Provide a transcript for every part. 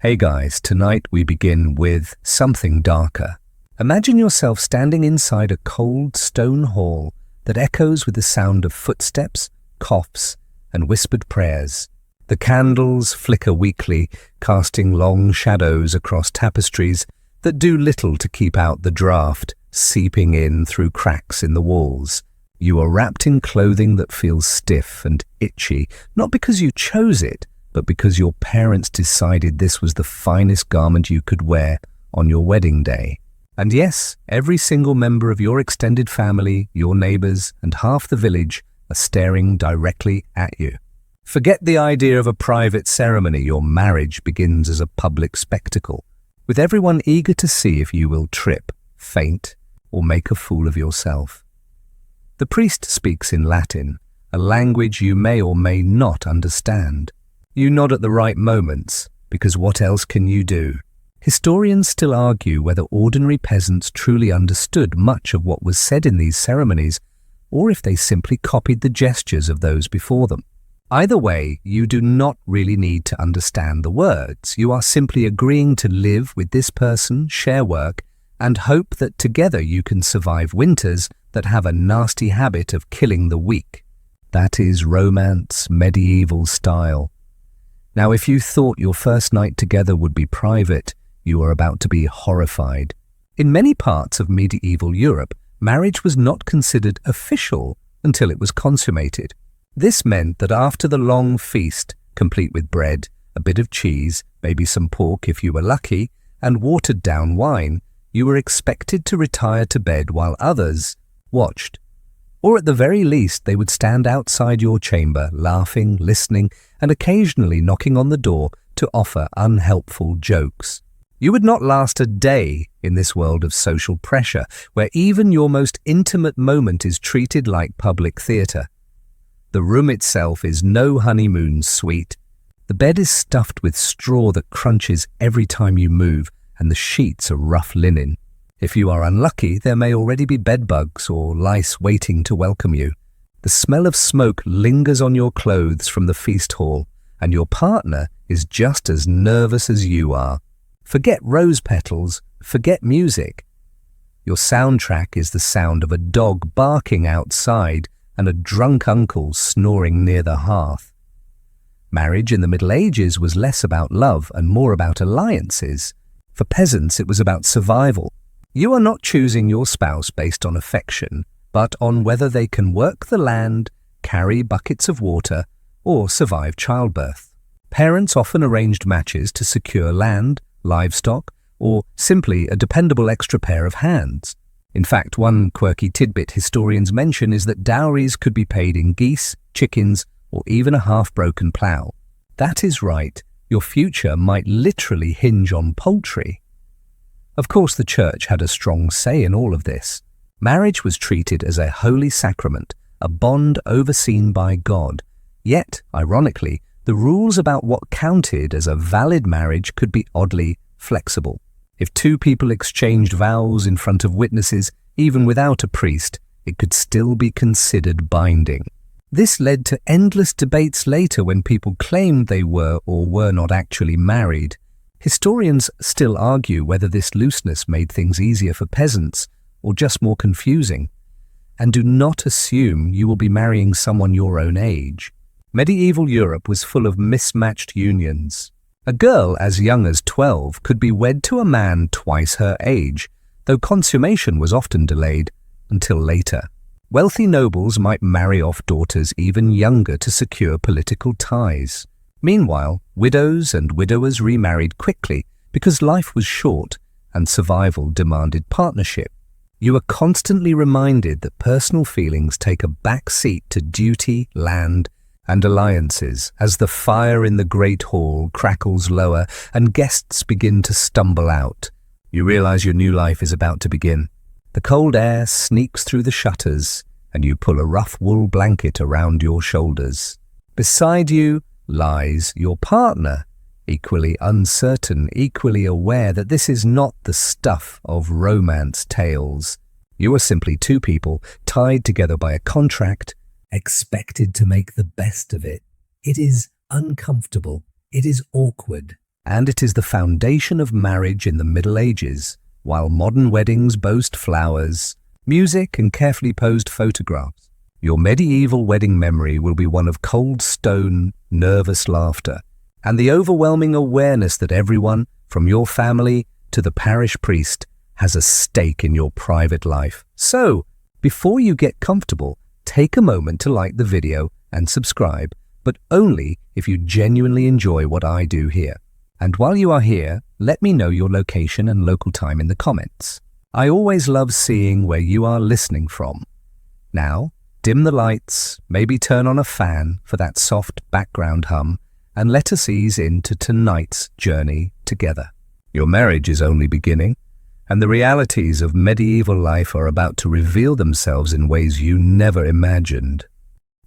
Hey guys, tonight we begin with something darker. Imagine yourself standing inside a cold stone hall that echoes with the sound of footsteps, coughs, and whispered prayers. The candles flicker weakly, casting long shadows across tapestries that do little to keep out the draught seeping in through cracks in the walls. You are wrapped in clothing that feels stiff and itchy, not because you chose it, but because your parents decided this was the finest garment you could wear on your wedding day. And yes, every single member of your extended family, your neighbors, and half the village are staring directly at you. Forget the idea of a private ceremony. Your marriage begins as a public spectacle, with everyone eager to see if you will trip, faint, or make a fool of yourself. The priest speaks in Latin, a language you may or may not understand. You nod at the right moments, because what else can you do? Historians still argue whether ordinary peasants truly understood much of what was said in these ceremonies, or if they simply copied the gestures of those before them. Either way, you do not really need to understand the words. You are simply agreeing to live with this person, share work, and hope that together you can survive winters that have a nasty habit of killing the weak. That is romance, medieval style. Now, if you thought your first night together would be private, you are about to be horrified. In many parts of medieval Europe, marriage was not considered official until it was consummated. This meant that after the long feast, complete with bread, a bit of cheese, maybe some pork if you were lucky, and watered-down wine, you were expected to retire to bed while others watched. Or at the very least, they would stand outside your chamber, laughing, listening, and occasionally knocking on the door to offer unhelpful jokes. You would not last a day in this world of social pressure, where even your most intimate moment is treated like public theatre. The room itself is no honeymoon suite. The bed is stuffed with straw that crunches every time you move, and the sheets are rough linen. If you are unlucky, there may already be bedbugs or lice waiting to welcome you. The smell of smoke lingers on your clothes from the feast hall, and your partner is just as nervous as you are. Forget rose petals, forget music. Your soundtrack is the sound of a dog barking outside and a drunk uncle snoring near the hearth. Marriage in the Middle Ages was less about love and more about alliances. For peasants, it was about survival. You are not choosing your spouse based on affection, but on whether they can work the land, carry buckets of water, or survive childbirth. Parents often arranged matches to secure land, livestock, or simply a dependable extra pair of hands. In fact, one quirky tidbit historians mention is that dowries could be paid in geese, chickens, or even a half-broken plough. That is right. Your future might literally hinge on poultry. Of course, the church had a strong say in all of this. Marriage was treated as a holy sacrament, a bond overseen by God. Yet, ironically, the rules about what counted as a valid marriage could be oddly flexible. If two people exchanged vows in front of witnesses, even without a priest, it could still be considered binding. This led to endless debates later when people claimed they were or were not actually married. Historians still argue whether this looseness made things easier for peasants or just more confusing. And do not assume you will be marrying someone your own age. Medieval Europe was full of mismatched unions. A girl as young as 12 could be wed to a man twice her age, though consummation was often delayed until later. Wealthy nobles might marry off daughters even younger to secure political ties. Meanwhile, widows and widowers remarried quickly because life was short and survival demanded partnership. You are constantly reminded that personal feelings take a back seat to duty, land, and alliances as the fire in the great hall crackles lower and guests begin to stumble out. You realize your new life is about to begin. The cold air sneaks through the shutters, and you pull a rough wool blanket around your shoulders. Beside you lies your partner, equally uncertain, equally aware that this is not the stuff of romance tales. You are simply two people tied together by a contract, expected to make the best of it. It is uncomfortable. It is awkward. and it is the foundation of marriage in the Middle Ages, while modern weddings boast flowers, music, and carefully posed photographs. Your medieval wedding memory will be one of cold stone, nervous laughter, and the overwhelming awareness that everyone, from your family to the parish priest, has a stake in your private life. So, before you get comfortable, take a moment to like the video and subscribe, but only if you genuinely enjoy what I do here. And while you are here, let me know your location and local time in the comments. I always love seeing where you are listening from. Now, dim the lights, maybe turn on a fan for that soft background hum, and let us ease into tonight's journey together. Your marriage is only beginning, and the realities of medieval life are about to reveal themselves in ways you never imagined.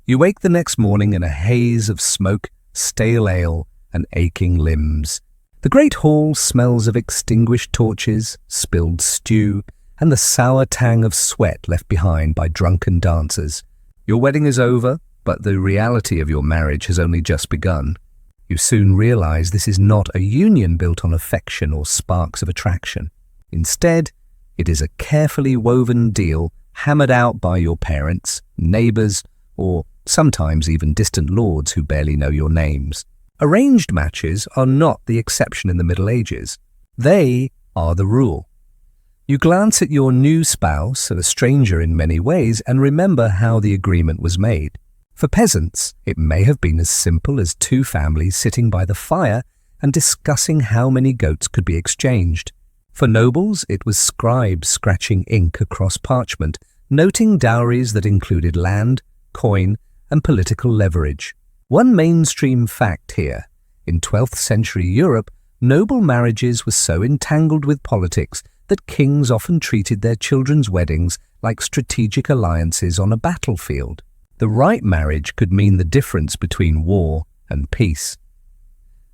You wake the next morning in a haze of smoke, stale ale, and aching limbs. The great hall smells of extinguished torches, spilled stew, and the sour tang of sweat left behind by drunken dancers. Your wedding is over, but the reality of your marriage has only just begun. You soon realize this is not a union built on affection or sparks of attraction. Instead, it is a carefully woven deal hammered out by your parents, neighbors, or sometimes even distant lords who barely know your names. Arranged matches are not the exception in the Middle Ages. They are the rule. You glance at your new spouse, a stranger in many ways, and remember how the agreement was made. For peasants, it may have been as simple as two families sitting by the fire and discussing how many goats could be exchanged. For nobles, it was scribes scratching ink across parchment, noting dowries that included land, coin, and political leverage. One mainstream fact here: in 12th century Europe, noble marriages were so entangled with politics that kings often treated their children's weddings like strategic alliances on a battlefield. The right marriage could mean the difference between war and peace.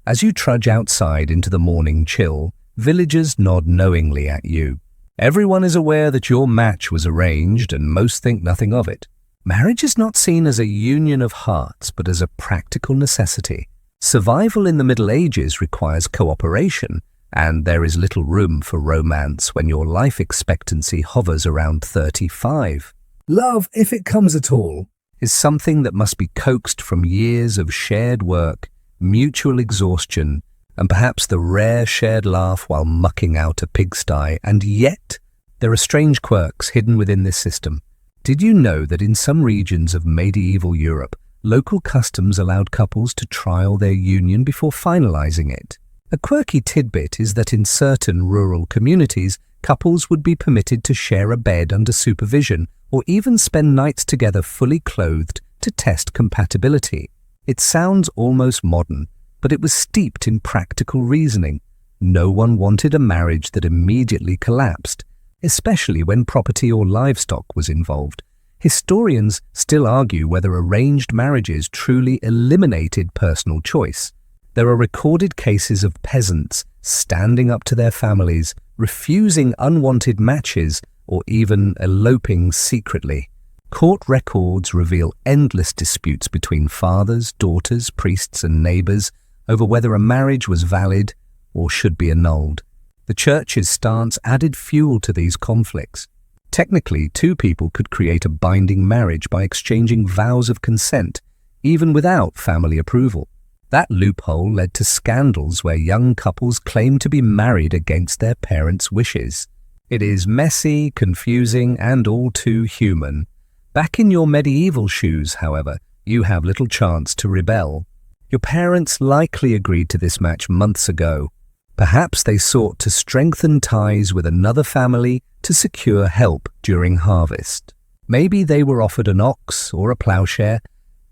As you trudge outside into the morning chill, villagers nod knowingly at you. Everyone is aware that your match was arranged, and most think nothing of it. Marriage is not seen as a union of hearts, but as a practical necessity. Survival in the Middle Ages requires cooperation, and there is little room for romance when your life expectancy hovers around 35. Love, if it comes at all, is something that must be coaxed from years of shared work, mutual exhaustion, and perhaps the rare shared laugh while mucking out a pigsty. And yet, there are strange quirks hidden within this system. Did you know that in some regions of medieval Europe, local customs allowed couples to trial their union before finalizing it? A quirky tidbit is that in certain rural communities, couples would be permitted to share a bed under supervision or even spend nights together fully clothed to test compatibility. It sounds almost modern, but it was steeped in practical reasoning. No one wanted a marriage that immediately collapsed, especially when property or livestock was involved. Historians still argue whether arranged marriages truly eliminated personal choice. There are recorded cases of peasants standing up to their families, refusing unwanted matches, or even eloping secretly. Court records reveal endless disputes between fathers, daughters, priests, and neighbors over whether a marriage was valid or should be annulled. The church's stance added fuel to these conflicts. Technically, two people could create a binding marriage by exchanging vows of consent, even without family approval. That loophole led to scandals where young couples claimed to be married against their parents' wishes. It is messy, confusing, and all too human. Back in your medieval shoes, however, you have little chance to rebel. Your parents likely agreed to this match months ago. Perhaps they sought to strengthen ties with another family to secure help during harvest. Maybe they were offered an ox or a plowshare,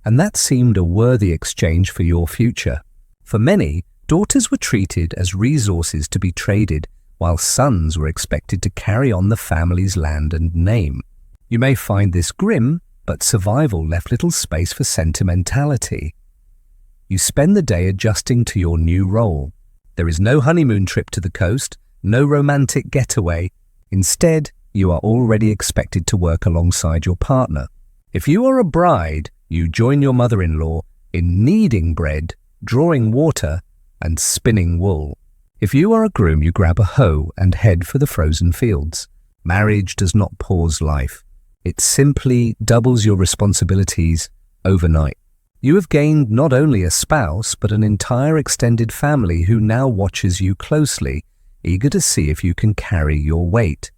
and that seemed a worthy exchange for your future. For many, daughters were treated as resources to be traded, while sons were expected to carry on the family's land and name. You may find this grim, but survival left little space for sentimentality. You spend the day adjusting to your new role. There is no honeymoon trip to the coast, no romantic getaway. Instead, you are already expected to work alongside your partner. If you are a bride, you join your mother-in-law in kneading bread, drawing water, and spinning wool. If you are a groom, you grab a hoe and head for the frozen fields. Marriage does not pause life. It simply doubles your responsibilities overnight. You have gained not only a spouse, but an entire extended family who now watches you closely, eager to see if you can carry your weight.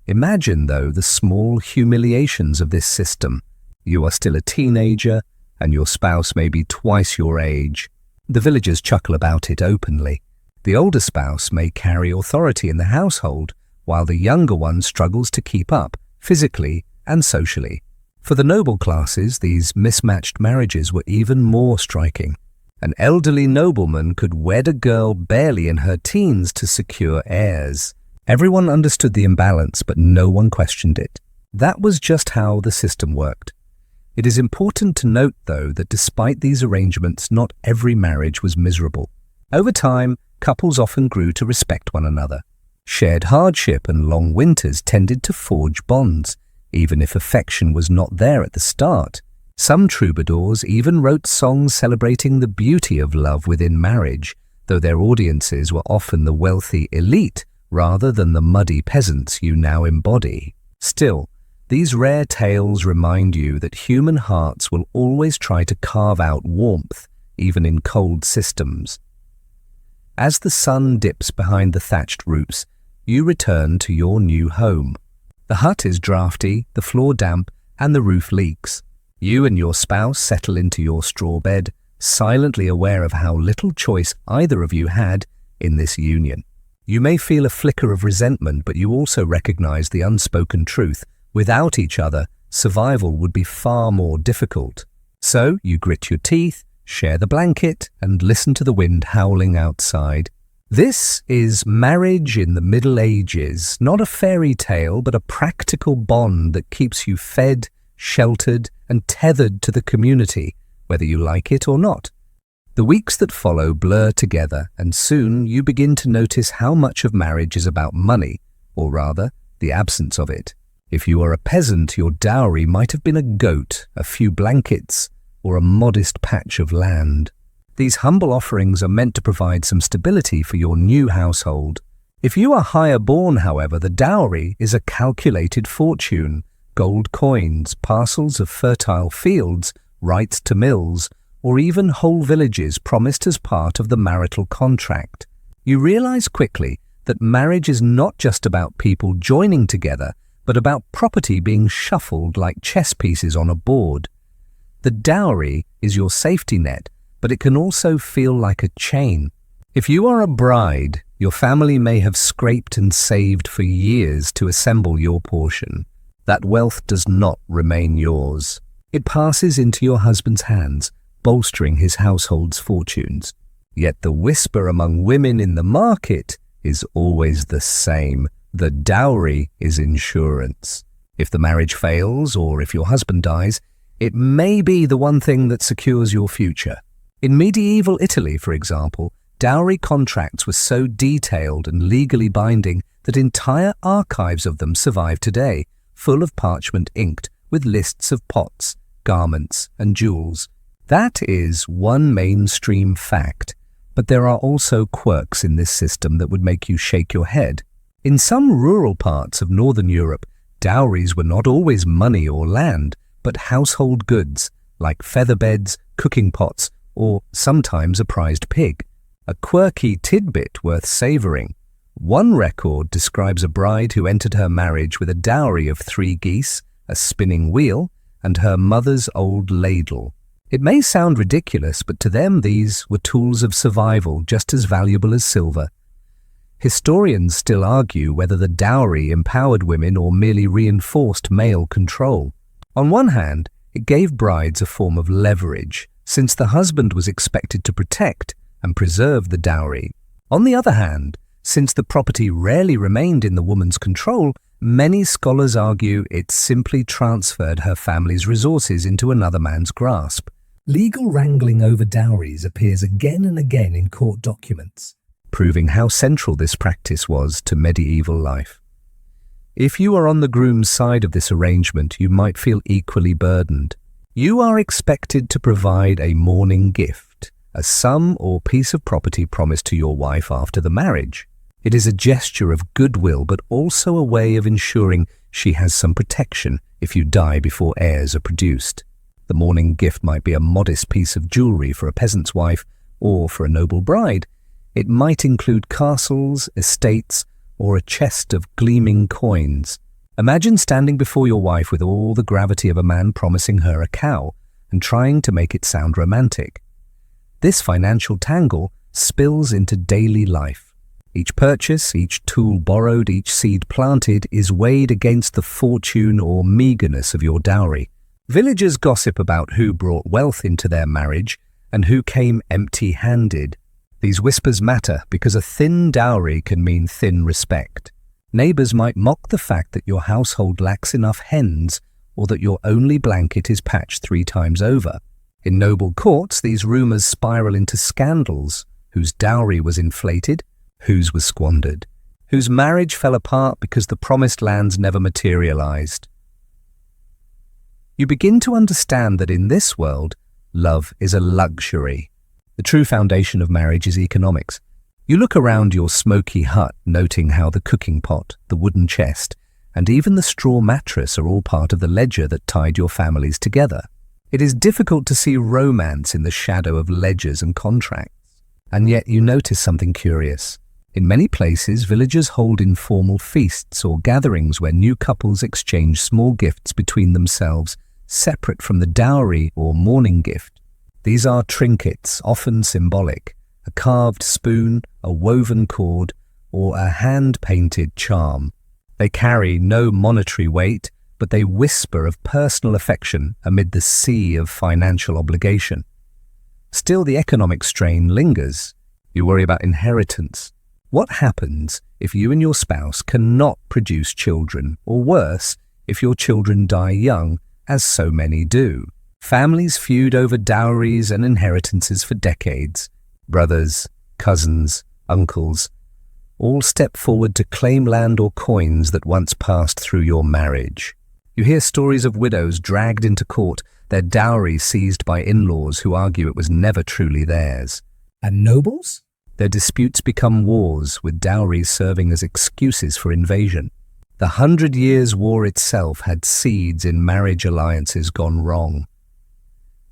Imagine, though, the small humiliations of this system. You are still a teenager, and your spouse may be twice your age. The villagers chuckle about it openly. The older spouse may carry authority in the household, while the younger one struggles to keep up, physically and socially. For the noble classes, these mismatched marriages were even more striking. An elderly nobleman could wed a girl barely in her teens to secure heirs. Everyone understood the imbalance, but no one questioned it. That was just how the system worked. It is important to note, though, that despite these arrangements, not every marriage was miserable. Over time, couples often grew to respect one another. Shared hardship and long winters tended to forge bonds, even if affection was not there at the start. Some troubadours even wrote songs celebrating the beauty of love within marriage, though their audiences were often the wealthy elite rather than the muddy peasants you now embody. Still, these rare tales remind you that human hearts will always try to carve out warmth, even in cold systems. As the sun dips behind the thatched roofs, you return to your new home. The hut is drafty, the floor damp, and the roof leaks. You and your spouse settle into your straw bed, silently aware of how little choice either of you had in this union. You may feel a flicker of resentment, but you also recognize the unspoken truth. Without each other, survival would be far more difficult. So you grit your teeth, share the blanket, and listen to the wind howling outside. This is marriage in the Middle Ages, not a fairy tale, but a practical bond that keeps you fed, sheltered, and tethered to the community, whether you like it or not. The weeks that follow blur together, and soon you begin to notice how much of marriage is about money, or rather, the absence of it. If you are a peasant, your dowry might have been a goat, a few blankets, or a modest patch of land. These humble offerings are meant to provide some stability for your new household. If you are higher born, however, the dowry is a calculated fortune: gold coins, parcels of fertile fields, rights to mills, or even whole villages promised as part of the marital contract. You realize quickly that marriage is not just about people joining together, but about property being shuffled like chess pieces on a board. The dowry is your safety net, but it can also feel like a chain. If you are a bride, your family may have scraped and saved for years to assemble your portion. That wealth does not remain yours. It passes into your husband's hands, bolstering his household's fortunes. Yet the whisper among women in the market is always the same: the dowry is insurance. If the marriage fails, or if your husband dies, it may be the one thing that secures your future. In medieval Italy, for example, dowry contracts were so detailed and legally binding that entire archives of them survive today, full of parchment inked with lists of pots, garments, and jewels. That is one mainstream fact, but there are also quirks in this system that would make you shake your head. In some rural parts of Northern Europe, dowries were not always money or land, but household goods like feather beds, cooking pots, or sometimes a prized pig. A quirky tidbit worth savouring. One record describes a bride who entered her marriage with a dowry of 3 geese, a spinning wheel, and her mother's old ladle. It may sound ridiculous, but to them these were tools of survival just as valuable as silver. Historians still argue whether the dowry empowered women or merely reinforced male control. On one hand, it gave brides a form of leverage, since the husband was expected to protect and preserve the dowry. On the other hand, since the property rarely remained in the woman's control, many scholars argue it simply transferred her family's resources into another man's grasp. Legal wrangling over dowries appears again and again in court documents, proving how central this practice was to medieval life. If you are on the groom's side of this arrangement, you might feel equally burdened. You are expected to provide a mourning gift, a sum or piece of property promised to your wife after the marriage. It is a gesture of goodwill, but also a way of ensuring she has some protection if you die before heirs are produced. The mourning gift might be a modest piece of jewelry for a peasant's wife, or for a noble bride, it might include castles, estates, or a chest of gleaming coins. Imagine standing before your wife with all the gravity of a man promising her a cow and trying to make it sound romantic. This financial tangle spills into daily life. Each purchase, each tool borrowed, each seed planted is weighed against the fortune or meagerness of your dowry. Villagers gossip about who brought wealth into their marriage and who came empty-handed. These whispers matter because a thin dowry can mean thin respect. Neighbors might mock the fact that your household lacks enough hens or that your only blanket is patched 3 times over. In noble courts, these rumors spiral into scandals: whose dowry was inflated, whose was squandered, whose marriage fell apart because the promised lands never materialized. You begin to understand that in this world, love is a luxury. The true foundation of marriage is economics. You look around your smoky hut, noting how the cooking pot, the wooden chest, and even the straw mattress are all part of the ledger that tied your families together. It is difficult to see romance in the shadow of ledgers and contracts. And yet you notice something curious. In many places, villagers hold informal feasts or gatherings where new couples exchange small gifts between themselves, separate from the dowry or mourning gift. These are trinkets, often symbolic: a carved spoon, a woven cord, or a hand-painted charm. They carry no monetary weight, but they whisper of personal affection amid the sea of financial obligation. Still, the economic strain lingers. You worry about inheritance. What happens if you and your spouse cannot produce children, or worse, if your children die young, as so many do? Families feud over dowries and inheritances for decades. Brothers, cousins, uncles, all step forward to claim land or coins that once passed through your marriage. You hear stories of widows dragged into court, their dowry seized by in-laws who argue it was never truly theirs. And nobles? Their disputes become wars, with dowries serving as excuses for invasion. The 100 Years' War itself had seeds in marriage alliances gone wrong.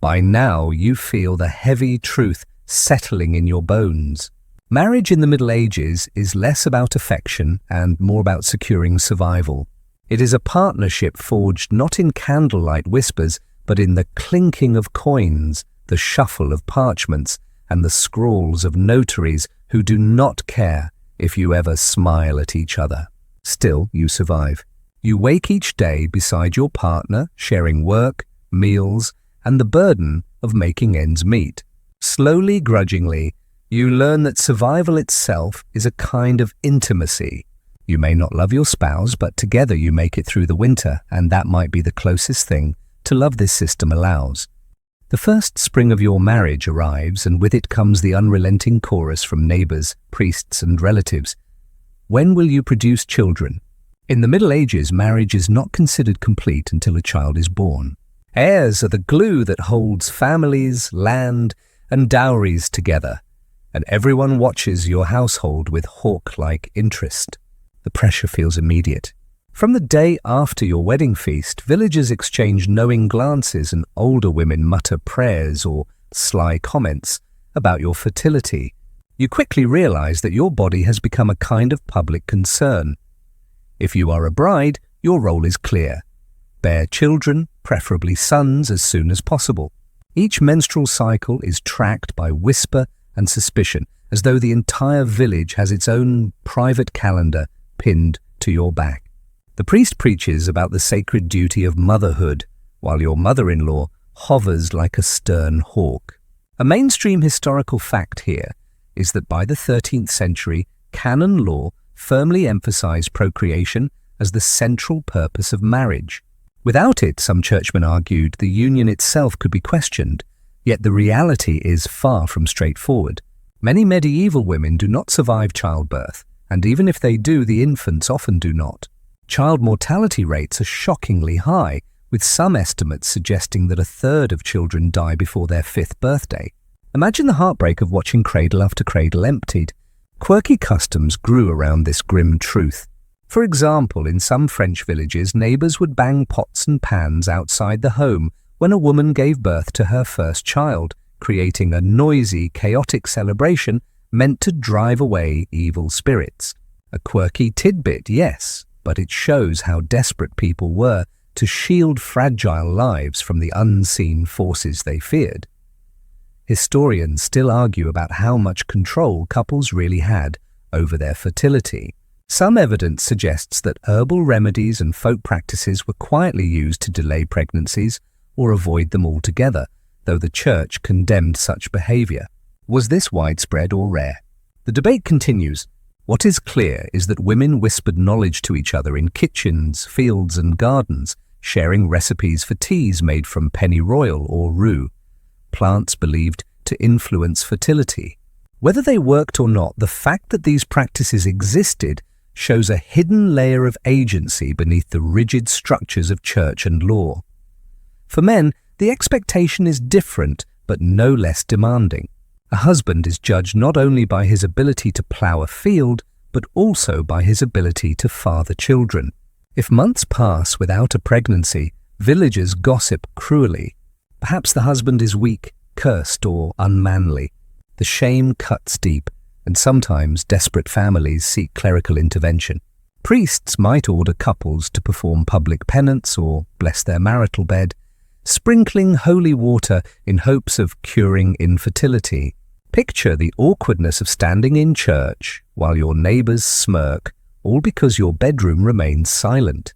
By now, you feel the heavy truth settling in your bones. Marriage in the Middle Ages is less about affection and more about securing survival. It is a partnership forged not in candlelight whispers, but in the clinking of coins, the shuffle of parchments, and the scrawls of notaries who do not care if you ever smile at each other. Still, you survive. You wake each day beside your partner, sharing work, meals, and the burden of making ends meet. Slowly, grudgingly, you learn that survival itself is a kind of intimacy. You may not love your spouse, but together you make it through the winter, and that might be the closest thing to love this system allows. The first spring of your marriage arrives, and with it comes the unrelenting chorus from neighbors, priests, and relatives. When will you produce children? In the Middle Ages, marriage is not considered complete until a child is born. Heirs are the glue that holds families, land, and dowries together, and everyone watches your household with hawk-like interest. The pressure feels immediate. From the day after your wedding feast, villagers exchange knowing glances and older women mutter prayers or sly comments about your fertility. You quickly realize that your body has become a kind of public concern. If you are a bride, your role is clear. Bear children, preferably sons, as soon as possible. Each menstrual cycle is tracked by whisper and suspicion, as though the entire village has its own private calendar pinned to your back. The priest preaches about the sacred duty of motherhood, while your mother-in-law hovers like a stern hawk. A mainstream historical fact here is that by the 13th century, canon law firmly emphasized procreation as the central purpose of marriage. Without it, some churchmen argued, the union itself could be questioned, yet the reality is far from straightforward. Many medieval women do not survive childbirth, and even if they do, the infants often do not. Child mortality rates are shockingly high, with some estimates suggesting that 1/3 of children die before their 5th birthday. Imagine the heartbreak of watching cradle after cradle emptied. Quirky customs grew around this grim truth. For example, in some French villages, neighbors would bang pots and pans outside the home when a woman gave birth to her first child, creating a noisy, chaotic celebration meant to drive away evil spirits. A quirky tidbit, yes, but it shows how desperate people were to shield fragile lives from the unseen forces they feared. Historians still argue about how much control couples really had over their fertility. Some evidence suggests that herbal remedies and folk practices were quietly used to delay pregnancies or avoid them altogether, though the church condemned such behavior. Was this widespread or rare? The debate continues. What is clear is that women whispered knowledge to each other in kitchens, fields, and gardens, sharing recipes for teas made from pennyroyal or rue, plants believed to influence fertility. Whether they worked or not, the fact that these practices existed shows a hidden layer of agency beneath the rigid structures of church and law. For men, the expectation is different, but no less demanding. A husband is judged not only by his ability to plough a field, but also by his ability to father children. If months pass without a pregnancy, villagers gossip cruelly. Perhaps the husband is weak, cursed, or unmanly. The shame cuts deep, and sometimes desperate families seek clerical intervention. Priests might order couples to perform public penance or bless their marital bed, sprinkling holy water in hopes of curing infertility. Picture the awkwardness of standing in church while your neighbors smirk, all because your bedroom remains silent.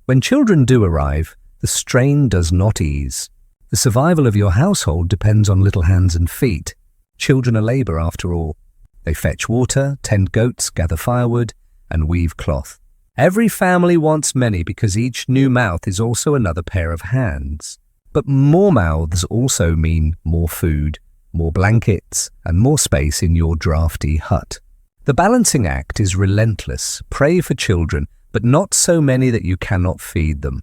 When children do arrive, the strain does not ease. The survival of your household depends on little hands and feet. Children are labor, after all. They fetch water, tend goats, gather firewood, and weave cloth. Every family wants many because each new mouth is also another pair of hands. But more mouths also mean more food, more blankets, and more space in your drafty hut. The balancing act is relentless. Pray for children, but not so many that you cannot feed them.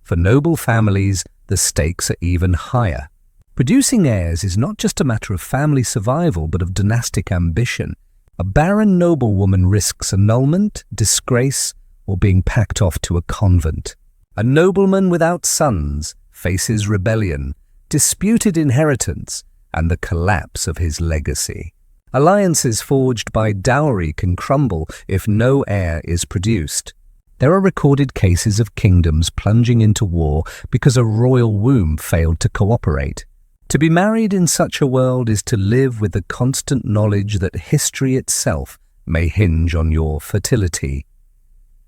For noble families, the stakes are even higher. Producing heirs is not just a matter of family survival, but of dynastic ambition. A barren noblewoman risks annulment, disgrace, or being packed off to a convent. A nobleman without sons faces rebellion, disputed inheritance, and the collapse of his legacy. Alliances forged by dowry can crumble if no heir is produced. There are recorded cases of kingdoms plunging into war because a royal womb failed to cooperate. To be married in such a world is to live with the constant knowledge that history itself may hinge on your fertility.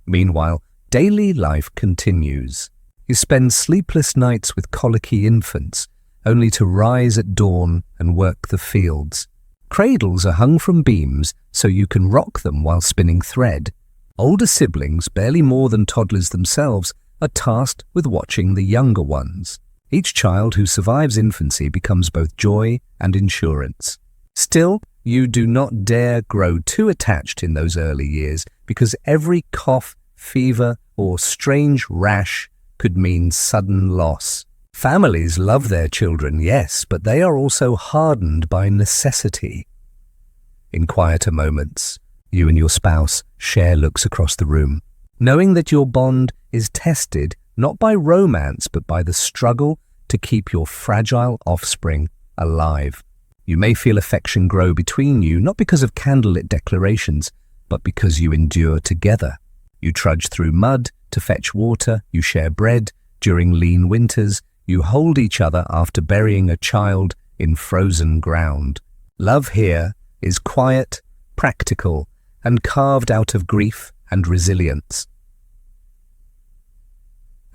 Meanwhile, daily life continues. You spend sleepless nights with colicky infants, only to rise at dawn and work the fields. Cradles are hung from beams so you can rock them while spinning thread. Older siblings, barely more than toddlers themselves, are tasked with watching the younger ones. Each child who survives infancy becomes both joy and insurance. Still, you do not dare grow too attached in those early years because every cough, fever, or strange rash could mean sudden loss. Families love their children, yes, but they are also hardened by necessity. In quieter moments, you and your spouse share looks across the room, knowing that your bond is tested not by romance but by the struggle to keep your fragile offspring alive. You may feel affection grow between you, not because of candlelit declarations, but because you endure together. You trudge through mud to fetch water, you share bread during lean winters, you hold each other after burying a child in frozen ground. Love here is quiet, practical, and carved out of grief and resilience.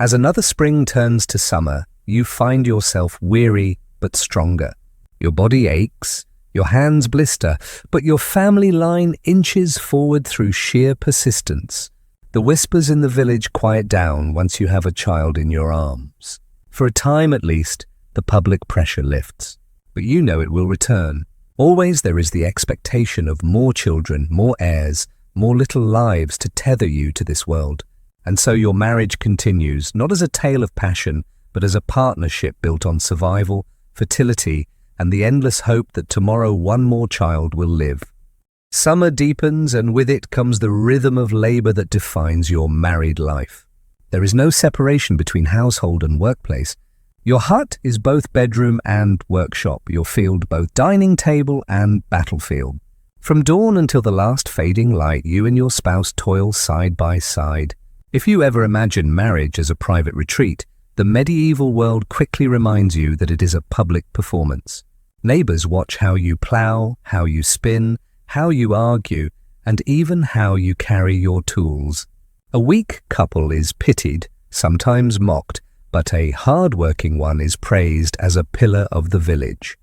As another spring turns to summer, you find yourself weary but stronger. Your body aches, your hands blister, but your family line inches forward through sheer persistence. The whispers in the village quiet down once you have a child in your arms. For a time at least, the public pressure lifts, but you know it will return. Always there is the expectation of more children, more heirs, more little lives to tether you to this world. And so your marriage continues, not as a tale of passion, but as a partnership built on survival, fertility, and the endless hope that tomorrow one more child will live. Summer deepens, and with it comes the rhythm of labor that defines your married life. There is no separation between household and workplace. Your hut is both bedroom and workshop, your field both dining table and battlefield. From dawn until the last fading light, you and your spouse toil side by side. If you ever imagine marriage as a private retreat, the medieval world quickly reminds you that it is a public performance. Neighbors watch how you plow, how you spin, how you argue, and even how you carry your tools. A weak couple is pitied, sometimes mocked, but a hard-working one is praised as a pillar of the village.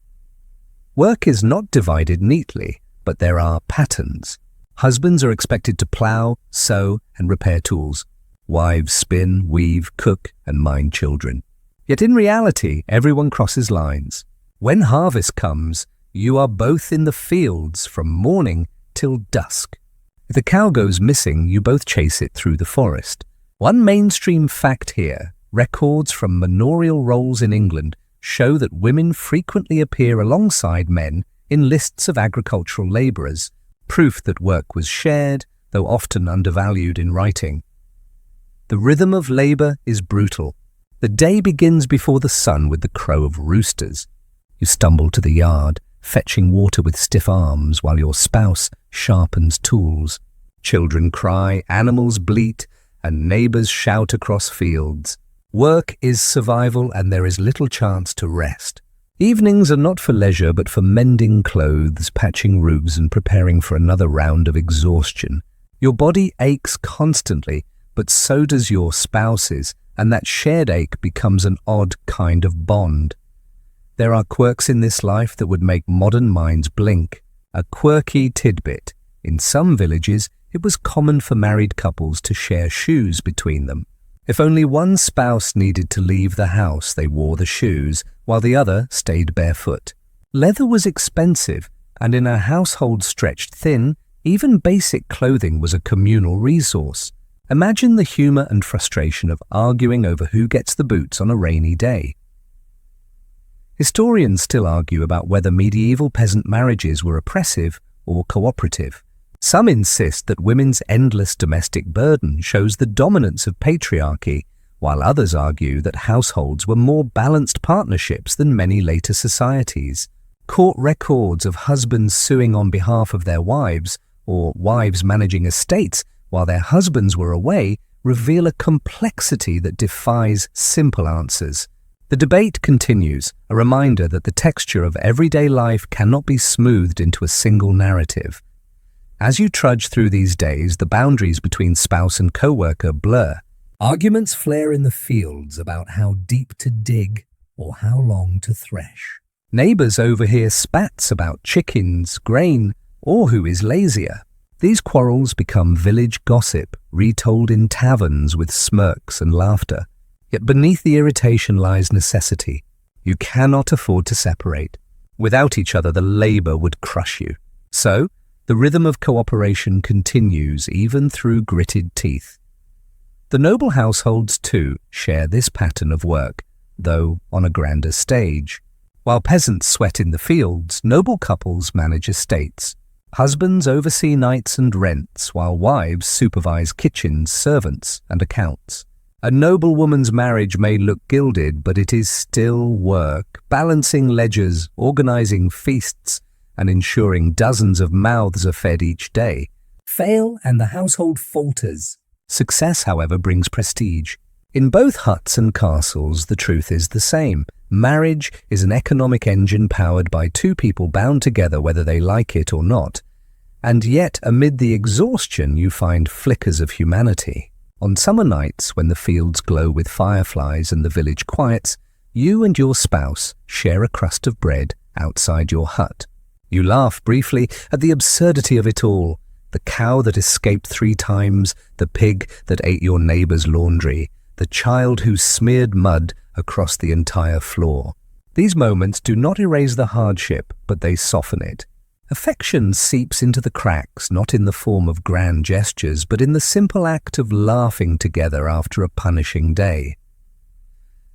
Work is not divided neatly, but there are patterns. Husbands are expected to plow, sow, and repair tools. Wives spin, weave, cook, and mind children. Yet in reality, everyone crosses lines. When harvest comes, you are both in the fields from morning till dusk. If the cow goes missing, you both chase it through the forest. One mainstream fact here: records from manorial rolls in England show that women frequently appear alongside men in lists of agricultural labourers, proof that work was shared, though often undervalued in writing. The rhythm of labour is brutal. The day begins before the sun with the crow of roosters. You stumble to the yard, fetching water with stiff arms while your spouse sharpens tools. Children cry, animals bleat, and neighbours shout across fields. Work is survival, and there is little chance to rest. Evenings are not for leisure, but for mending clothes, patching roofs, and preparing for another round of exhaustion. Your body aches constantly, but so does your spouse's, and that shared ache becomes an odd kind of bond. There are quirks in this life that would make modern minds blink. A quirky tidbit: in some villages, it was common for married couples to share shoes between them. If only one spouse needed to leave the house, they wore the shoes, while the other stayed barefoot. Leather was expensive, and in a household stretched thin, even basic clothing was a communal resource. Imagine the humour and frustration of arguing over who gets the boots on a rainy day. Historians still argue about whether medieval peasant marriages were oppressive or cooperative. Some insist that women's endless domestic burden shows the dominance of patriarchy, while others argue that households were more balanced partnerships than many later societies. Court records of husbands suing on behalf of their wives, or wives managing estates while their husbands were away, reveal a complexity that defies simple answers. The debate continues, a reminder that the texture of everyday life cannot be smoothed into a single narrative. As you trudge through these days, the boundaries between spouse and co-worker blur. Arguments flare in the fields about how deep to dig or how long to thresh. Neighbours overhear spats about chickens, grain, or who is lazier. These quarrels become village gossip, retold in taverns with smirks and laughter. Yet beneath the irritation lies necessity. You cannot afford to separate. Without each other, the labour would crush you. So, the rhythm of cooperation continues even through gritted teeth. The noble households, too, share this pattern of work, though on a grander stage. While peasants sweat in the fields, noble couples manage estates. Husbands oversee nights and rents, while wives supervise kitchens, servants, and accounts. A noble woman's marriage may look gilded, but it is still work, balancing ledgers, organizing feasts, and ensuring dozens of mouths are fed each day. Fail and the household falters. Success, however, brings prestige. In both huts and castles, the truth is the same. Marriage is an economic engine powered by two people bound together whether they like it or not. And yet, amid the exhaustion, you find flickers of humanity. On summer nights, when the fields glow with fireflies and the village quiets, you and your spouse share a crust of bread outside your hut. You laugh briefly at the absurdity of it all. The cow that escaped 3 times, the pig that ate your neighbour's laundry, the child who smeared mud across the entire floor. These moments do not erase the hardship, but they soften it. Affection seeps into the cracks, not in the form of grand gestures, but in the simple act of laughing together after a punishing day.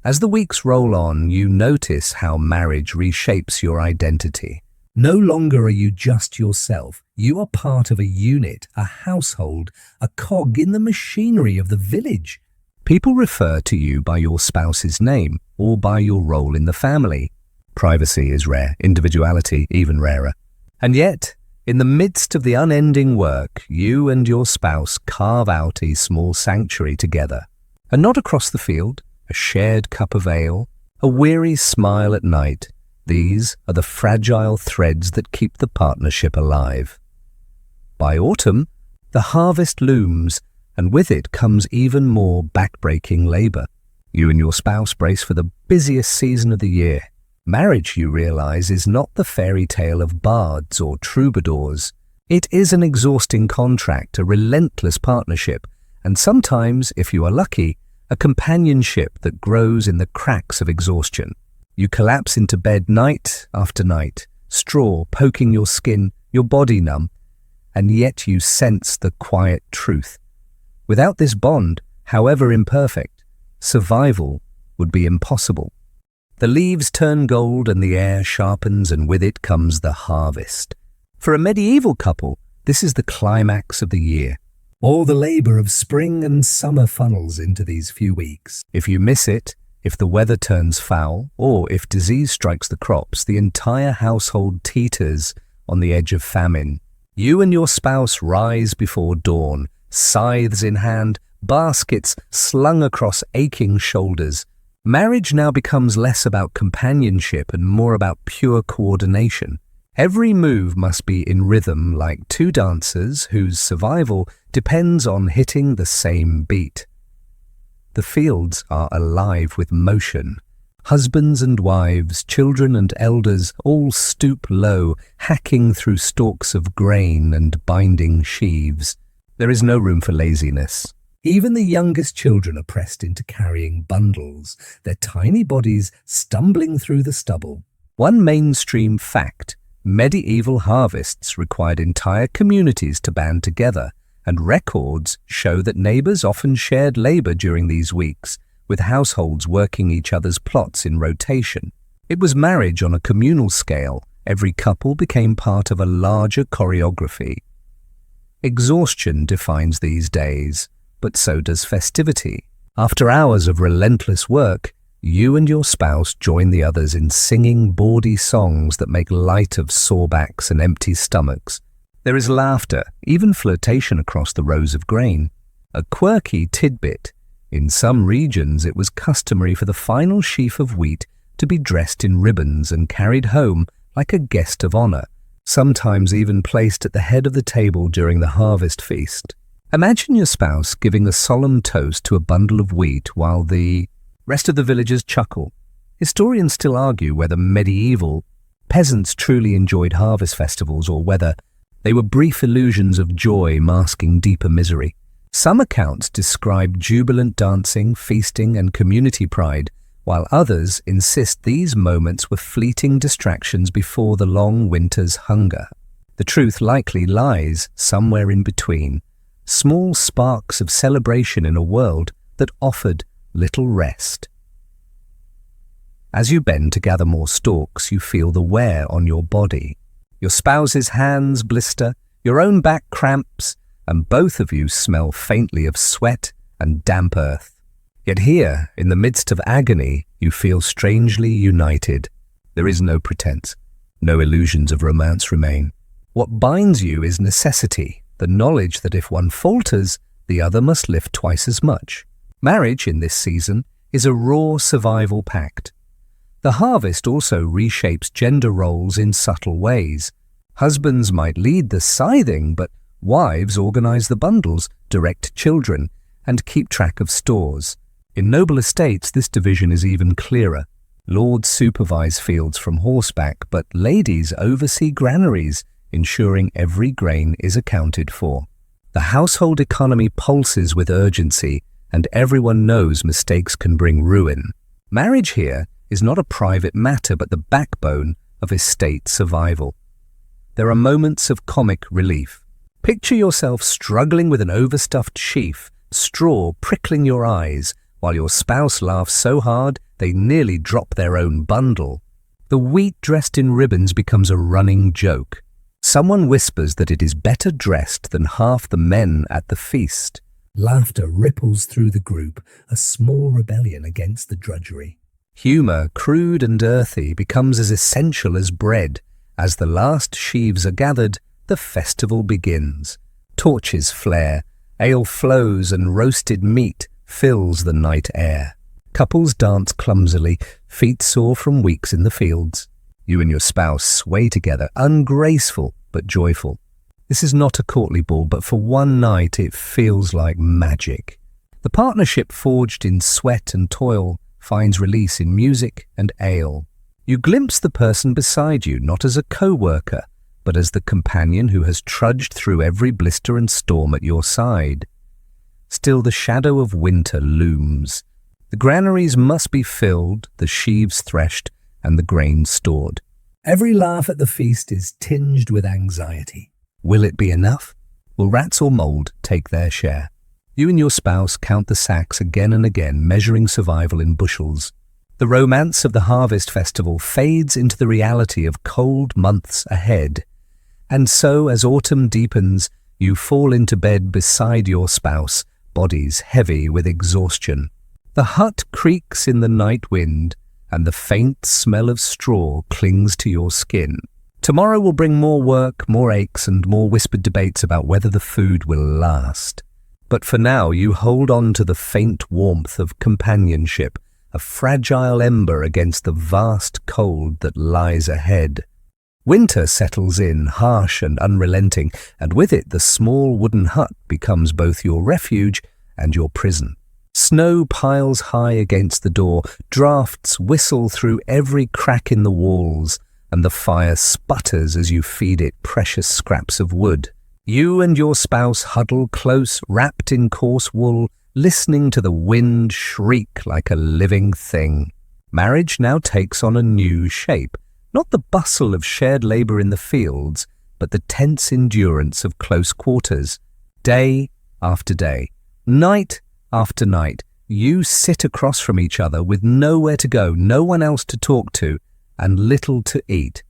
As the weeks roll on, you notice how marriage reshapes your identity. No longer are you just yourself. You are part of a unit, a household, a cog in the machinery of the village. People refer to you by your spouse's name or by your role in the family. Privacy is rare, individuality even rarer. And yet, in the midst of the unending work, you and your spouse carve out a small sanctuary together. A nod across the field, a shared cup of ale, a weary smile at night. These are the fragile threads that keep the partnership alive. By autumn, the harvest looms, and with it comes even more back-breaking labor. You and your spouse brace for the busiest season of the year. Marriage, you realize, is not the fairy tale of bards or troubadours. It is an exhausting contract, a relentless partnership, and sometimes, if you are lucky, a companionship that grows in the cracks of exhaustion. You collapse into bed night after night, straw poking your skin, your body numb, and yet you sense the quiet truth. Without this bond, however imperfect, survival would be impossible. The leaves turn gold and the air sharpens, and with it comes the harvest. For a medieval couple, this is the climax of the year. All the labor of spring and summer funnels into these few weeks. If you miss it, if the weather turns foul, or if disease strikes the crops, the entire household teeters on the edge of famine. You and your spouse rise before dawn, scythes in hand, baskets slung across aching shoulders. Marriage now becomes less about companionship and more about pure coordination. Every move must be in rhythm, like two dancers whose survival depends on hitting the same beat. The fields are alive with motion. Husbands and wives, children and elders all stoop low, hacking through stalks of grain and binding sheaves. There is no room for laziness. Even the youngest children are pressed into carrying bundles, their tiny bodies stumbling through the stubble. One mainstream fact: medieval harvests required entire communities to band together, and records show that neighbors often shared labor during these weeks, with households working each other's plots in rotation. It was marriage on a communal scale. Every couple became part of a larger choreography. Exhaustion defines these days, but so does festivity. After hours of relentless work, you and your spouse join the others in singing bawdy songs that make light of sore backs and empty stomachs. There is laughter, even flirtation across the rows of grain. A quirky tidbit: in some regions it was customary for the final sheaf of wheat to be dressed in ribbons and carried home like a guest of honor, sometimes even placed at the head of the table during the harvest feast. Imagine your spouse giving a solemn toast to a bundle of wheat while the rest of the villagers chuckle. Historians still argue whether medieval peasants truly enjoyed harvest festivals or whether they were brief illusions of joy masking deeper misery. Some accounts describe jubilant dancing, feasting, and community pride, while others insist these moments were fleeting distractions before the long winter's hunger. The truth likely lies somewhere in between. Small sparks of celebration in a world that offered little rest. As you bend to gather more stalks, you feel the wear on your body. Your spouse's hands blister, your own back cramps, and both of you smell faintly of sweat and damp earth. Yet here, in the midst of agony, you feel strangely united. There is no pretense. No illusions of romance remain. What binds you is necessity, the knowledge that if one falters, the other must lift twice as much. Marriage, in this season, is a raw survival pact. The harvest also reshapes gender roles in subtle ways. Husbands might lead the scything, but wives organize the bundles, direct children, and keep track of stores. In noble estates, this division is even clearer. Lords supervise fields from horseback, but ladies oversee granaries, ensuring every grain is accounted for. The household economy pulses with urgency, and everyone knows mistakes can bring ruin. Marriage here is not a private matter, but the backbone of estate survival. There are moments of comic relief. Picture yourself struggling with an overstuffed sheaf, straw prickling your eyes, while your spouse laughs so hard they nearly drop their own bundle. The wheat dressed in ribbons becomes a running joke. Someone whispers that it is better dressed than half the men at the feast. Laughter ripples through the group, a small rebellion against the drudgery. Humour, crude and earthy, becomes as essential as bread. As the last sheaves are gathered, the festival begins. Torches flare, ale flows, and roasted meat fills the night air. Couples dance clumsily, feet sore from weeks in the fields. You and your spouse sway together, ungraceful but joyful. This is not a courtly ball, but for one night it feels like magic. The partnership forged in sweat and toil finds release in music and ale. You glimpse the person beside you not as a co-worker, but as the companion who has trudged through every blister and storm at your side. Still the shadow of winter looms. The granaries must be filled, the sheaves threshed, and the grain stored. Every laugh at the feast is tinged with anxiety. Will it be enough? Will rats or mould take their share? You and your spouse count the sacks again and again, measuring survival in bushels. The romance of the harvest festival fades into the reality of cold months ahead. And so, as autumn deepens, you fall into bed beside your spouse, bodies heavy with exhaustion. The hut creaks in the night wind, and the faint smell of straw clings to your skin. Tomorrow will bring more work, more aches, and more whispered debates about whether the food will last. But for now, you hold on to the faint warmth of companionship, a fragile ember against the vast cold that lies ahead. Winter settles in, harsh and unrelenting, and with it the small wooden hut becomes both your refuge and your prison. Snow piles high against the door, drafts whistle through every crack in the walls, and the fire sputters as you feed it precious scraps of wood. You and your spouse huddle close, wrapped in coarse wool, listening to the wind shriek like a living thing. Marriage now takes on a new shape, not the bustle of shared labour in the fields, but the tense endurance of close quarters. Day after day, night after night, you sit across from each other with nowhere to go, no one else to talk to, and little to eat.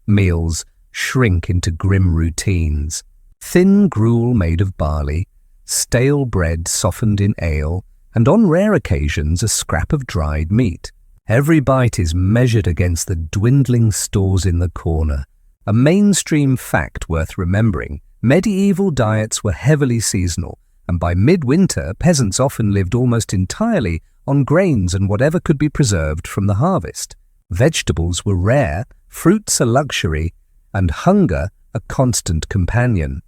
Meals shrink into grim routines. Thin gruel made of barley, stale bread softened in ale, and on rare occasions a scrap of dried meat. Every bite is measured against the dwindling stores in the corner. A mainstream fact worth remembering, medieval diets were heavily seasonal, and by midwinter peasants often lived almost entirely on grains and whatever could be preserved from the harvest. Vegetables were rare, fruits a luxury, and hunger a constant companion.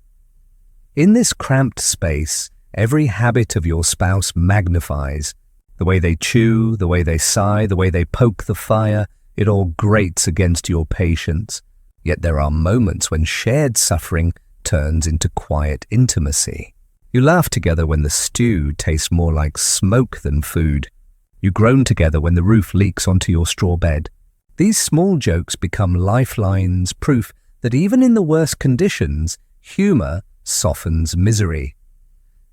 In this cramped space, every habit of your spouse magnifies. The way they chew, the way they sigh, the way they poke the fire, it all grates against your patience. Yet there are moments when shared suffering turns into quiet intimacy. You laugh together when the stew tastes more like smoke than food. You groan together when the roof leaks onto your straw bed. These small jokes become lifelines, proof that even in the worst conditions, humour softens misery.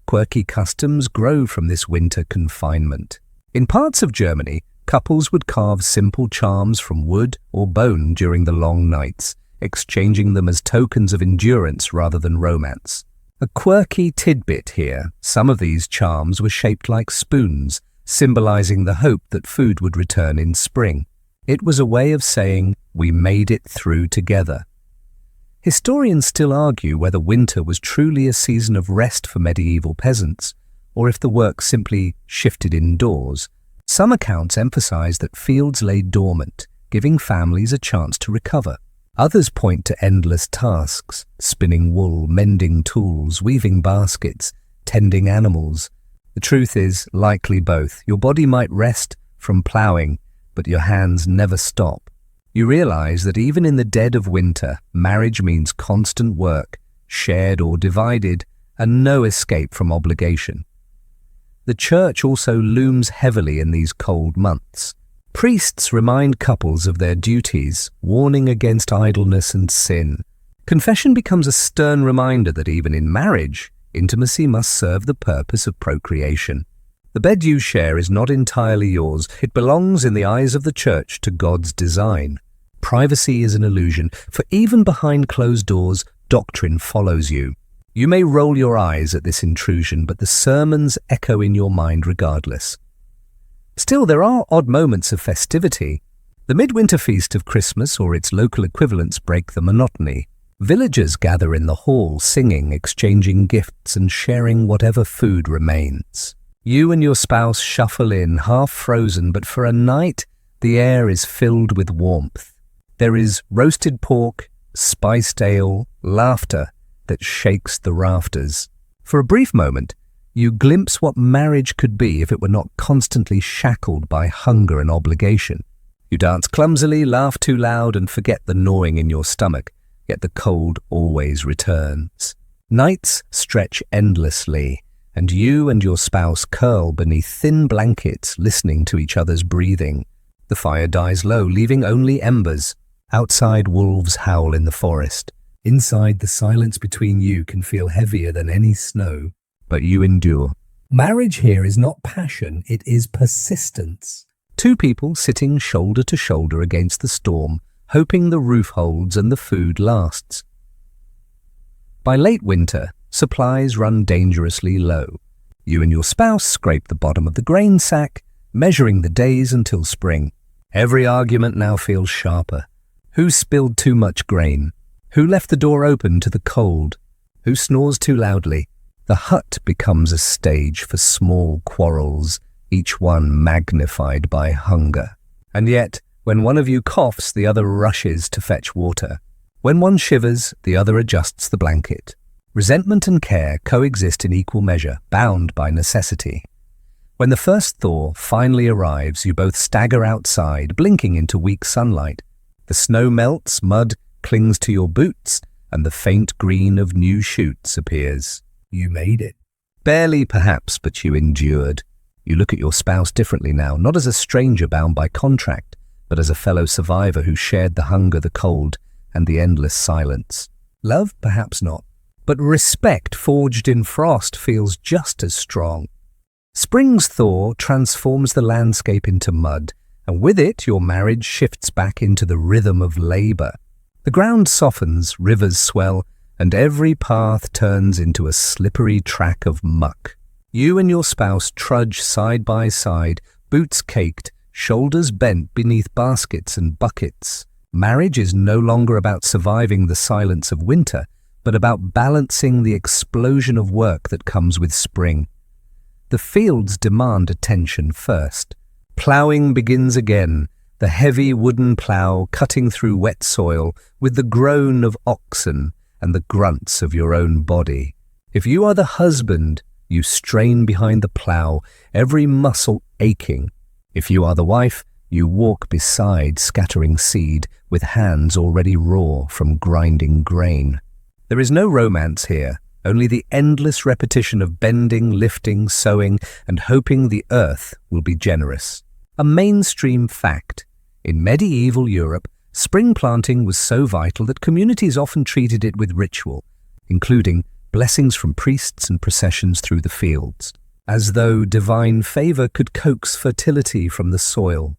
Quirky customs grow from this winter confinement. In parts of Germany, couples would carve simple charms from wood or bone during the long nights, exchanging them as tokens of endurance rather than romance. A quirky tidbit here, some of these charms were shaped like spoons, symbolizing the hope that food would return in spring. It was a way of saying, we made it through together. Historians still argue whether winter was truly a season of rest for medieval peasants, or if the work simply shifted indoors. Some accounts emphasize that fields lay dormant, giving families a chance to recover. Others point to endless tasks, spinning wool, mending tools, weaving baskets, tending animals. The truth is, likely both. Your body might rest from ploughing, but your hands never stop. You realize that even in the dead of winter, marriage means constant work, shared or divided, and no escape from obligation. The church also looms heavily in these cold months. Priests remind couples of their duties, warning against idleness and sin. Confession becomes a stern reminder that even in marriage, intimacy must serve the purpose of procreation. The bed you share is not entirely yours. It belongs in the eyes of the church to God's design. Privacy is an illusion, for even behind closed doors, doctrine follows you. You may roll your eyes at this intrusion, but the sermons echo in your mind regardless. Still, there are odd moments of festivity. The midwinter feast of Christmas or its local equivalents break the monotony. Villagers gather in the hall, singing, exchanging gifts, and sharing whatever food remains. You and your spouse shuffle in, half frozen, but for a night, the air is filled with warmth. There is roasted pork, spiced ale, laughter that shakes the rafters. For a brief moment, you glimpse what marriage could be if it were not constantly shackled by hunger and obligation. You dance clumsily, laugh too loud, and forget the gnawing in your stomach, yet the cold always returns. Nights stretch endlessly, and you and your spouse curl beneath thin blankets, listening to each other's breathing. The fire dies low, leaving only embers. Outside, wolves howl in the forest. Inside, the silence between you can feel heavier than any snow, but you endure. Marriage here is not passion, it is persistence. Two people sitting shoulder to shoulder against the storm, hoping the roof holds and the food lasts. By late winter, supplies run dangerously low. You and your spouse scrape the bottom of the grain sack, measuring the days until spring. Every argument now feels sharper. Who spilled too much grain? Who left the door open to the cold? Who snores too loudly? The hut becomes a stage for small quarrels, each one magnified by hunger. And yet, when one of you coughs, the other rushes to fetch water. When one shivers, the other adjusts the blanket. Resentment and care coexist in equal measure, bound by necessity. When the first thaw finally arrives, you both stagger outside, blinking into weak sunlight. The snow melts, mud clings to your boots, and the faint green of new shoots appears. You made it. Barely, perhaps, but you endured. You look at your spouse differently now, not as a stranger bound by contract, but as a fellow survivor who shared the hunger, the cold, and the endless silence. Love, perhaps not, but respect forged in frost feels just as strong. Spring's thaw transforms the landscape into mud, and with it your marriage shifts back into the rhythm of labor. The ground softens, rivers swell, and every path turns into a slippery track of muck. You and your spouse trudge side by side, boots caked, shoulders bent beneath baskets and buckets. Marriage is no longer about surviving the silence of winter, but about balancing the explosion of work that comes with spring. The fields demand attention first. Ploughing begins again, the heavy wooden plough cutting through wet soil with the groan of oxen and the grunts of your own body. If you are the husband, you strain behind the plough, every muscle aching. If you are the wife, you walk beside, scattering seed, with hands already raw from grinding grain. There is no romance here, only the endless repetition of bending, lifting, sowing, and hoping the earth will be generous. A mainstream fact. In medieval Europe, spring planting was so vital that communities often treated it with ritual, including blessings from priests and processions through the fields, as though divine favor could coax fertility from the soil.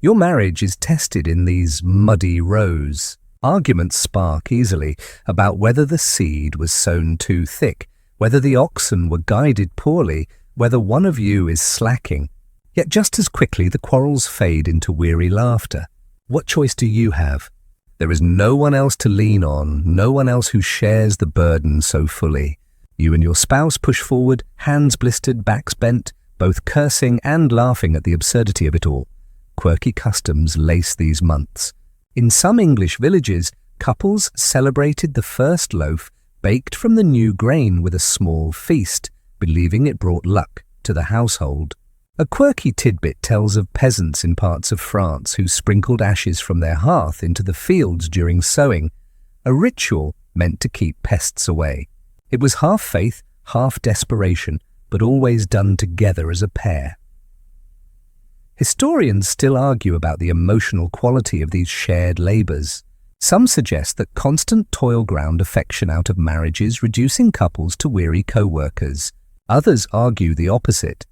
Your marriage is tested in these muddy rows. Arguments spark easily about whether the seed was sown too thick, whether the oxen were guided poorly, whether one of you is slacking. Yet just as quickly the quarrels fade into weary laughter. What choice do you have? There is no one else to lean on, no one else who shares the burden so fully. You and your spouse push forward, hands blistered, backs bent, both cursing and laughing at the absurdity of it all. Quirky customs lace these months. In some English villages, couples celebrated the first loaf baked from the new grain with a small feast, believing it brought luck to the household. A quirky tidbit tells of peasants in parts of France who sprinkled ashes from their hearth into the fields during sowing, a ritual meant to keep pests away. It was half faith, half desperation, but always done together as a pair. Historians still argue about the emotional quality of these shared labours. Some suggest that constant toil ground affection out of marriages, reducing couples to weary co-workers. Others argue the opposite.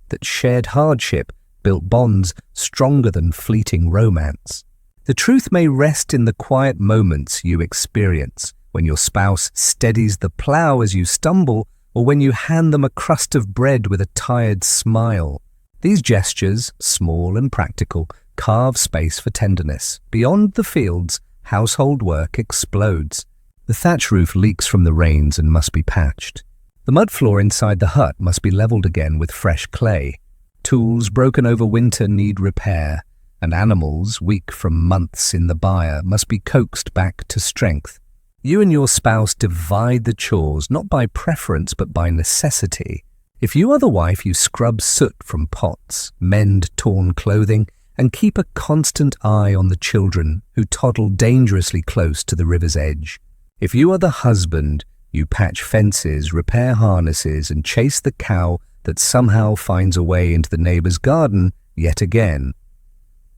that shared hardship built bonds stronger than fleeting romance. The truth may rest in the quiet moments you experience, when your spouse steadies the plow as you stumble, or when you hand them a crust of bread with a tired smile. These gestures, small and practical, carve space for tenderness. Beyond the fields, household work explodes. The thatch roof leaks from the rains and must be patched. The mud floor inside the hut must be leveled again with fresh clay. Tools broken over winter need repair, and animals, weak from months in the byre, must be coaxed back to strength. You and your spouse divide the chores, not by preference but by necessity. If you are the wife, you scrub soot from pots, mend torn clothing, and keep a constant eye on the children who toddle dangerously close to the river's edge. If you are the husband, you patch fences, repair harnesses, and chase the cow that somehow finds a way into the neighbor's garden yet again.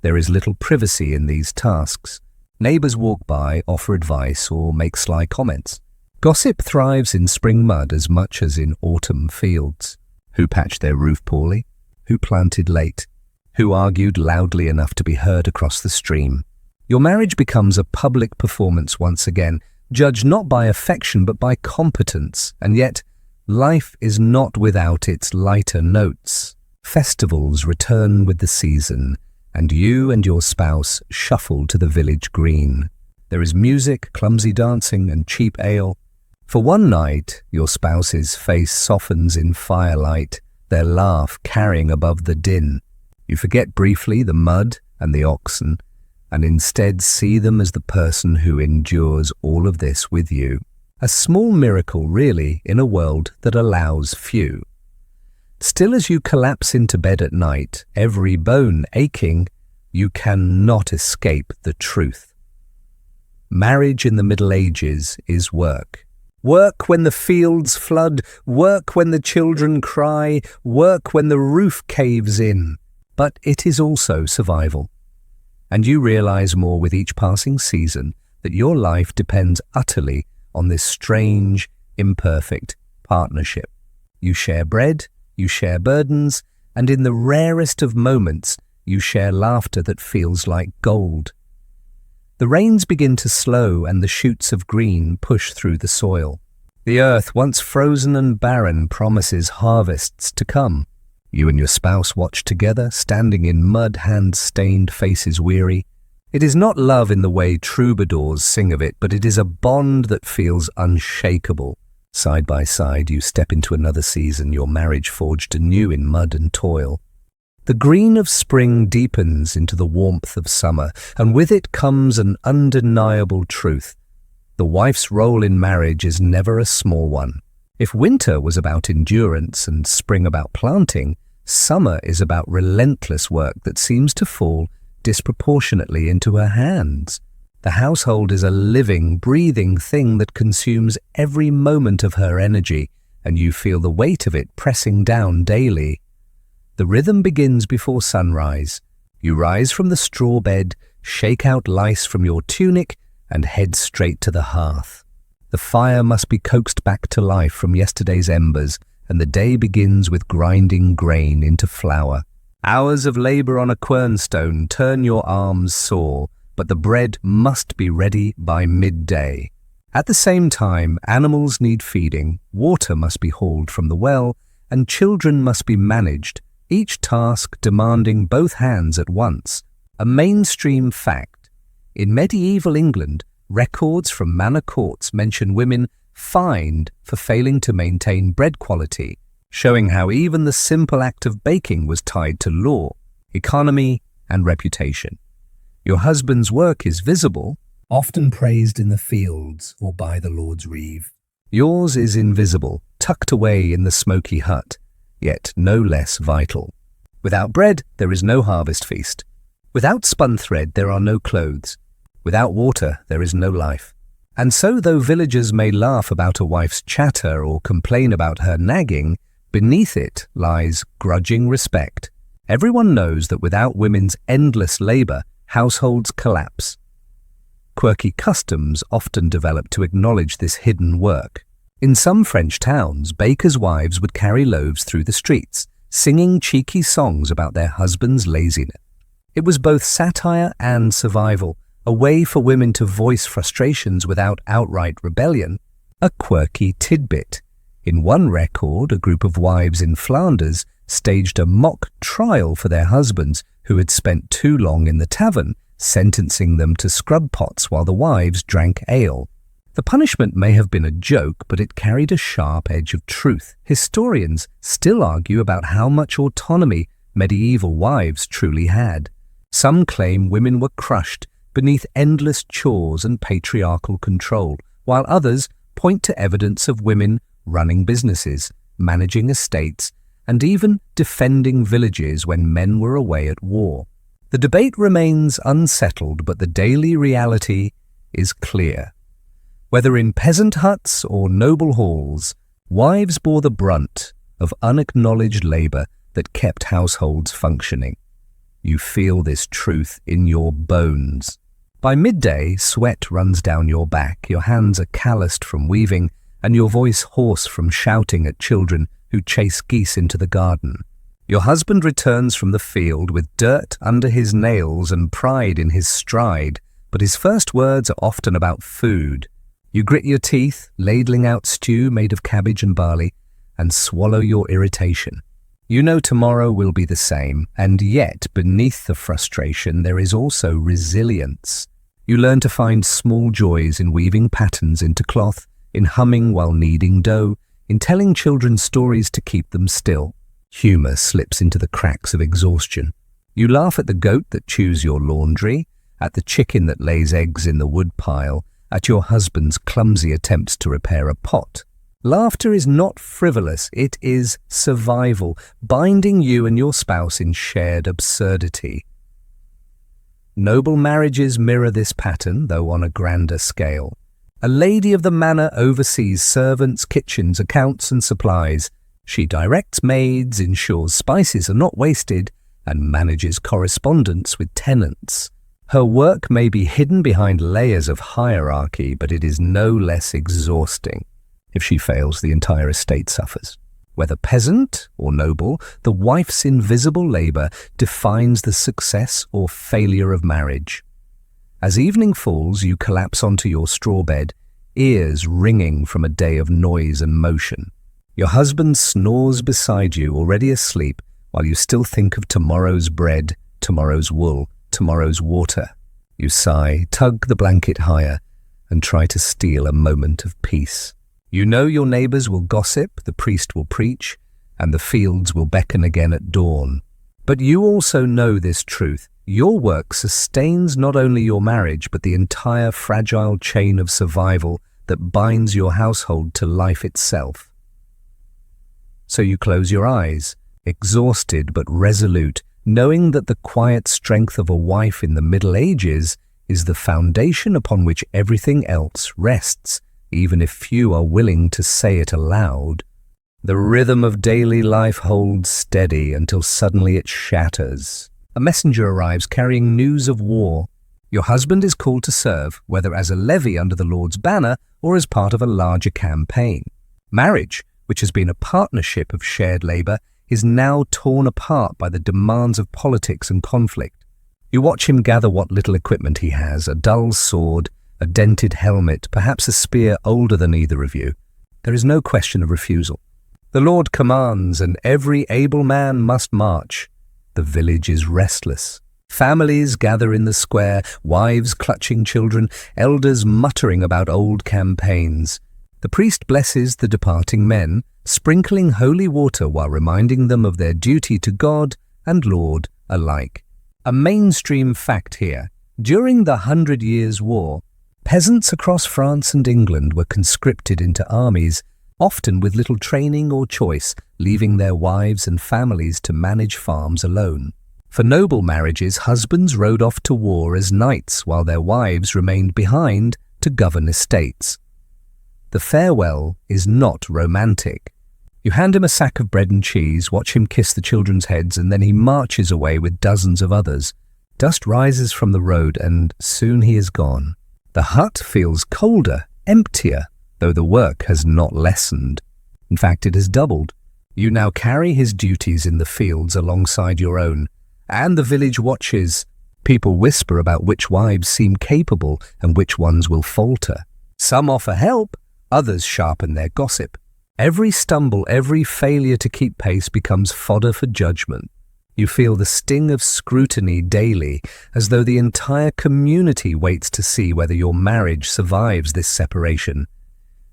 There is little privacy in these tasks. Neighbors walk by, offer advice, or make sly comments. Gossip thrives in spring mud as much as in autumn fields. Who patched their roof poorly? Who planted late? Who argued loudly enough to be heard across the stream? Your marriage becomes a public performance once again, judged not by affection but by competence, and yet life is not without its lighter notes. Festivals return with the season, and you and your spouse shuffle to the village green. There is music, clumsy dancing, and cheap ale. For one night, your spouse's face softens in firelight, their laugh carrying above the din. You forget briefly the mud and the oxen, and instead see them as the person who endures all of this with you. A small miracle, really, in a world that allows few. Still, as you collapse into bed at night, every bone aching, you cannot escape the truth. Marriage in the Middle Ages is work. Work when the fields flood, work when the children cry, work when the roof caves in. But it is also survival. And you realize more with each passing season that your life depends utterly on this strange, imperfect partnership. You share bread, you share burdens, and in the rarest of moments, you share laughter that feels like gold. The rains begin to slow and the shoots of green push through the soil. The earth, once frozen and barren, promises harvests to come. You and your spouse watch together, standing in mud, hand-stained, faces weary. It is not love in the way troubadours sing of it, but it is a bond that feels unshakable. Side by side, you step into another season, your marriage forged anew in mud and toil. The green of spring deepens into the warmth of summer, and with it comes an undeniable truth. The wife's role in marriage is never a small one. If winter was about endurance and spring about planting, summer is about relentless work that seems to fall disproportionately into her hands. The household is a living, breathing thing that consumes every moment of her energy, and you feel the weight of it pressing down daily. The rhythm begins before sunrise. You rise from the straw bed, shake out lice from your tunic, and head straight to the hearth. The fire must be coaxed back to life from yesterday's embers, and the day begins with grinding grain into flour. Hours of labor on a quernstone turn your arms sore, but the bread must be ready by midday. At the same time, animals need feeding, water must be hauled from the well, and children must be managed, each task demanding both hands at once. A mainstream fact. In medieval England, records from manor courts mention women fined for failing to maintain bread quality, showing how even the simple act of baking was tied to law, economy, and reputation. Your husband's work is visible, often praised in the fields or by the Lord's reeve. Yours is invisible, tucked away in the smoky hut, yet no less vital. Without bread, there is no harvest feast. Without spun thread, there are no clothes. Without water, there is no life. And so, though villagers may laugh about a wife's chatter or complain about her nagging, beneath it lies grudging respect. Everyone knows that without women's endless labor, households collapse. Quirky customs often develop to acknowledge this hidden work. In some French towns, bakers' wives would carry loaves through the streets, singing cheeky songs about their husband's laziness. It was both satire and survival, a way for women to voice frustrations without outright rebellion, a quirky tidbit. In one record, a group of wives in Flanders staged a mock trial for their husbands who had spent too long in the tavern, sentencing them to scrub pots while the wives drank ale. The punishment may have been a joke, but it carried a sharp edge of truth. Historians still argue about how much autonomy medieval wives truly had. Some claim women were crushed beneath endless chores and patriarchal control, while others point to evidence of women running businesses, managing estates, and even defending villages when men were away at war. The debate remains unsettled, but the daily reality is clear. Whether in peasant huts or noble halls, wives bore the brunt of unacknowledged labor that kept households functioning. You feel this truth in your bones. By midday, sweat runs down your back, your hands are calloused from weaving, and your voice hoarse from shouting at children who chase geese into the garden. Your husband returns from the field with dirt under his nails and pride in his stride, but his first words are often about food. You grit your teeth, ladling out stew made of cabbage and barley, and swallow your irritation. You know tomorrow will be the same, and yet beneath the frustration there is also resilience. You learn to find small joys in weaving patterns into cloth, in humming while kneading dough, in telling children stories to keep them still. Humor slips into the cracks of exhaustion. You laugh at the goat that chews your laundry, at the chicken that lays eggs in the woodpile, at your husband's clumsy attempts to repair a pot. Laughter is not frivolous, it is survival, binding you and your spouse in shared absurdity. Noble marriages mirror this pattern, though on a grander scale. A lady of the manor oversees servants, kitchens, accounts and supplies. She directs maids, ensures spices are not wasted, and manages correspondence with tenants. Her work may be hidden behind layers of hierarchy, but it is no less exhausting. If she fails, the entire estate suffers. Whether peasant or noble, the wife's invisible labor defines the success or failure of marriage. As evening falls, you collapse onto your straw bed, ears ringing from a day of noise and motion. Your husband snores beside you, already asleep, while you still think of tomorrow's bread, tomorrow's wool, tomorrow's water. You sigh, tug the blanket higher, and try to steal a moment of peace. You know your neighbors will gossip, the priest will preach, and the fields will beckon again at dawn. But you also know this truth. Your work sustains not only your marriage, but the entire fragile chain of survival that binds your household to life itself. So you close your eyes, exhausted but resolute, knowing that the quiet strength of a wife in the Middle Ages is the foundation upon which everything else rests, even if few are willing to say it aloud. The rhythm of daily life holds steady until suddenly it shatters. A messenger arrives carrying news of war. Your husband is called to serve, whether as a levy under the Lord's banner or as part of a larger campaign. Marriage, which has been a partnership of shared labor, is now torn apart by the demands of politics and conflict. You watch him gather what little equipment he has, a dull sword, a dented helmet, perhaps a spear older than either of you. There is no question of refusal. The Lord commands, and every able man must march. The village is restless. Families gather in the square, wives clutching children, elders muttering about old campaigns. The priest blesses the departing men, sprinkling holy water while reminding them of their duty to God and Lord alike. A mainstream fact here: during the 100 Years' War, peasants across France and England were conscripted into armies, often with little training or choice, leaving their wives and families to manage farms alone. For noble marriages, husbands rode off to war as knights while their wives remained behind to govern estates. The farewell is not romantic. You hand him a sack of bread and cheese, watch him kiss the children's heads, and then he marches away with dozens of others. Dust rises from the road, and soon he is gone. The hut feels colder, emptier, though the work has not lessened. In fact, it has doubled. You now carry his duties in the fields alongside your own, and the village watches. People whisper about which wives seem capable and which ones will falter. Some offer help, others sharpen their gossip. Every stumble, every failure to keep pace becomes fodder for judgment. You feel the sting of scrutiny daily, as though the entire community waits to see whether your marriage survives this separation.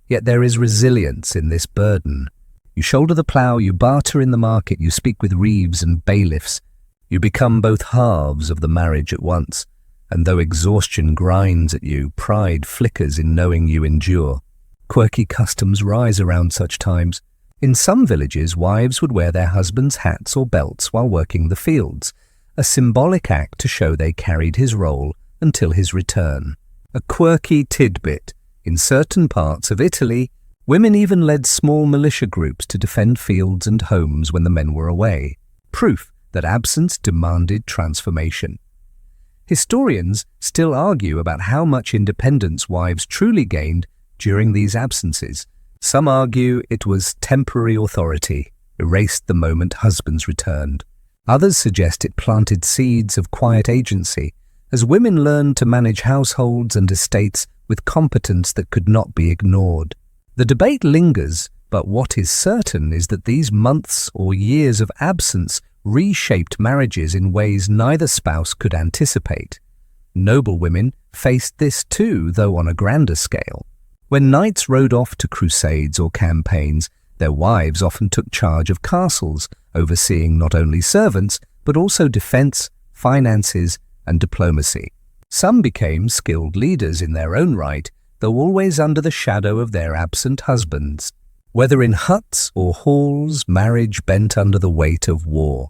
Yet there is resilience in this burden. You shoulder the plough, you barter in the market, you speak with reeves and bailiffs. You become both halves of the marriage at once, and though exhaustion grinds at you, pride flickers in knowing you endure. Quirky customs rise around such times. In some villages, wives would wear their husbands' hats or belts while working the fields, a symbolic act to show they carried his role until his return. A quirky tidbit: in certain parts of Italy, women even led small militia groups to defend fields and homes when the men were away, proof that absence demanded transformation. Historians still argue about how much independence wives truly gained during these absences. Some argue it was temporary authority, erased the moment husbands returned. Others suggest it planted seeds of quiet agency, as women learned to manage households and estates with competence that could not be ignored. The debate lingers, but what is certain is that these months or years of absence reshaped marriages in ways neither spouse could anticipate. Noble women faced this too, though on a grander scale. When knights rode off to crusades or campaigns, their wives often took charge of castles, overseeing not only servants, but also defense, finances, and diplomacy. Some became skilled leaders in their own right, though always under the shadow of their absent husbands. Whether in huts or halls, marriage bent under the weight of war.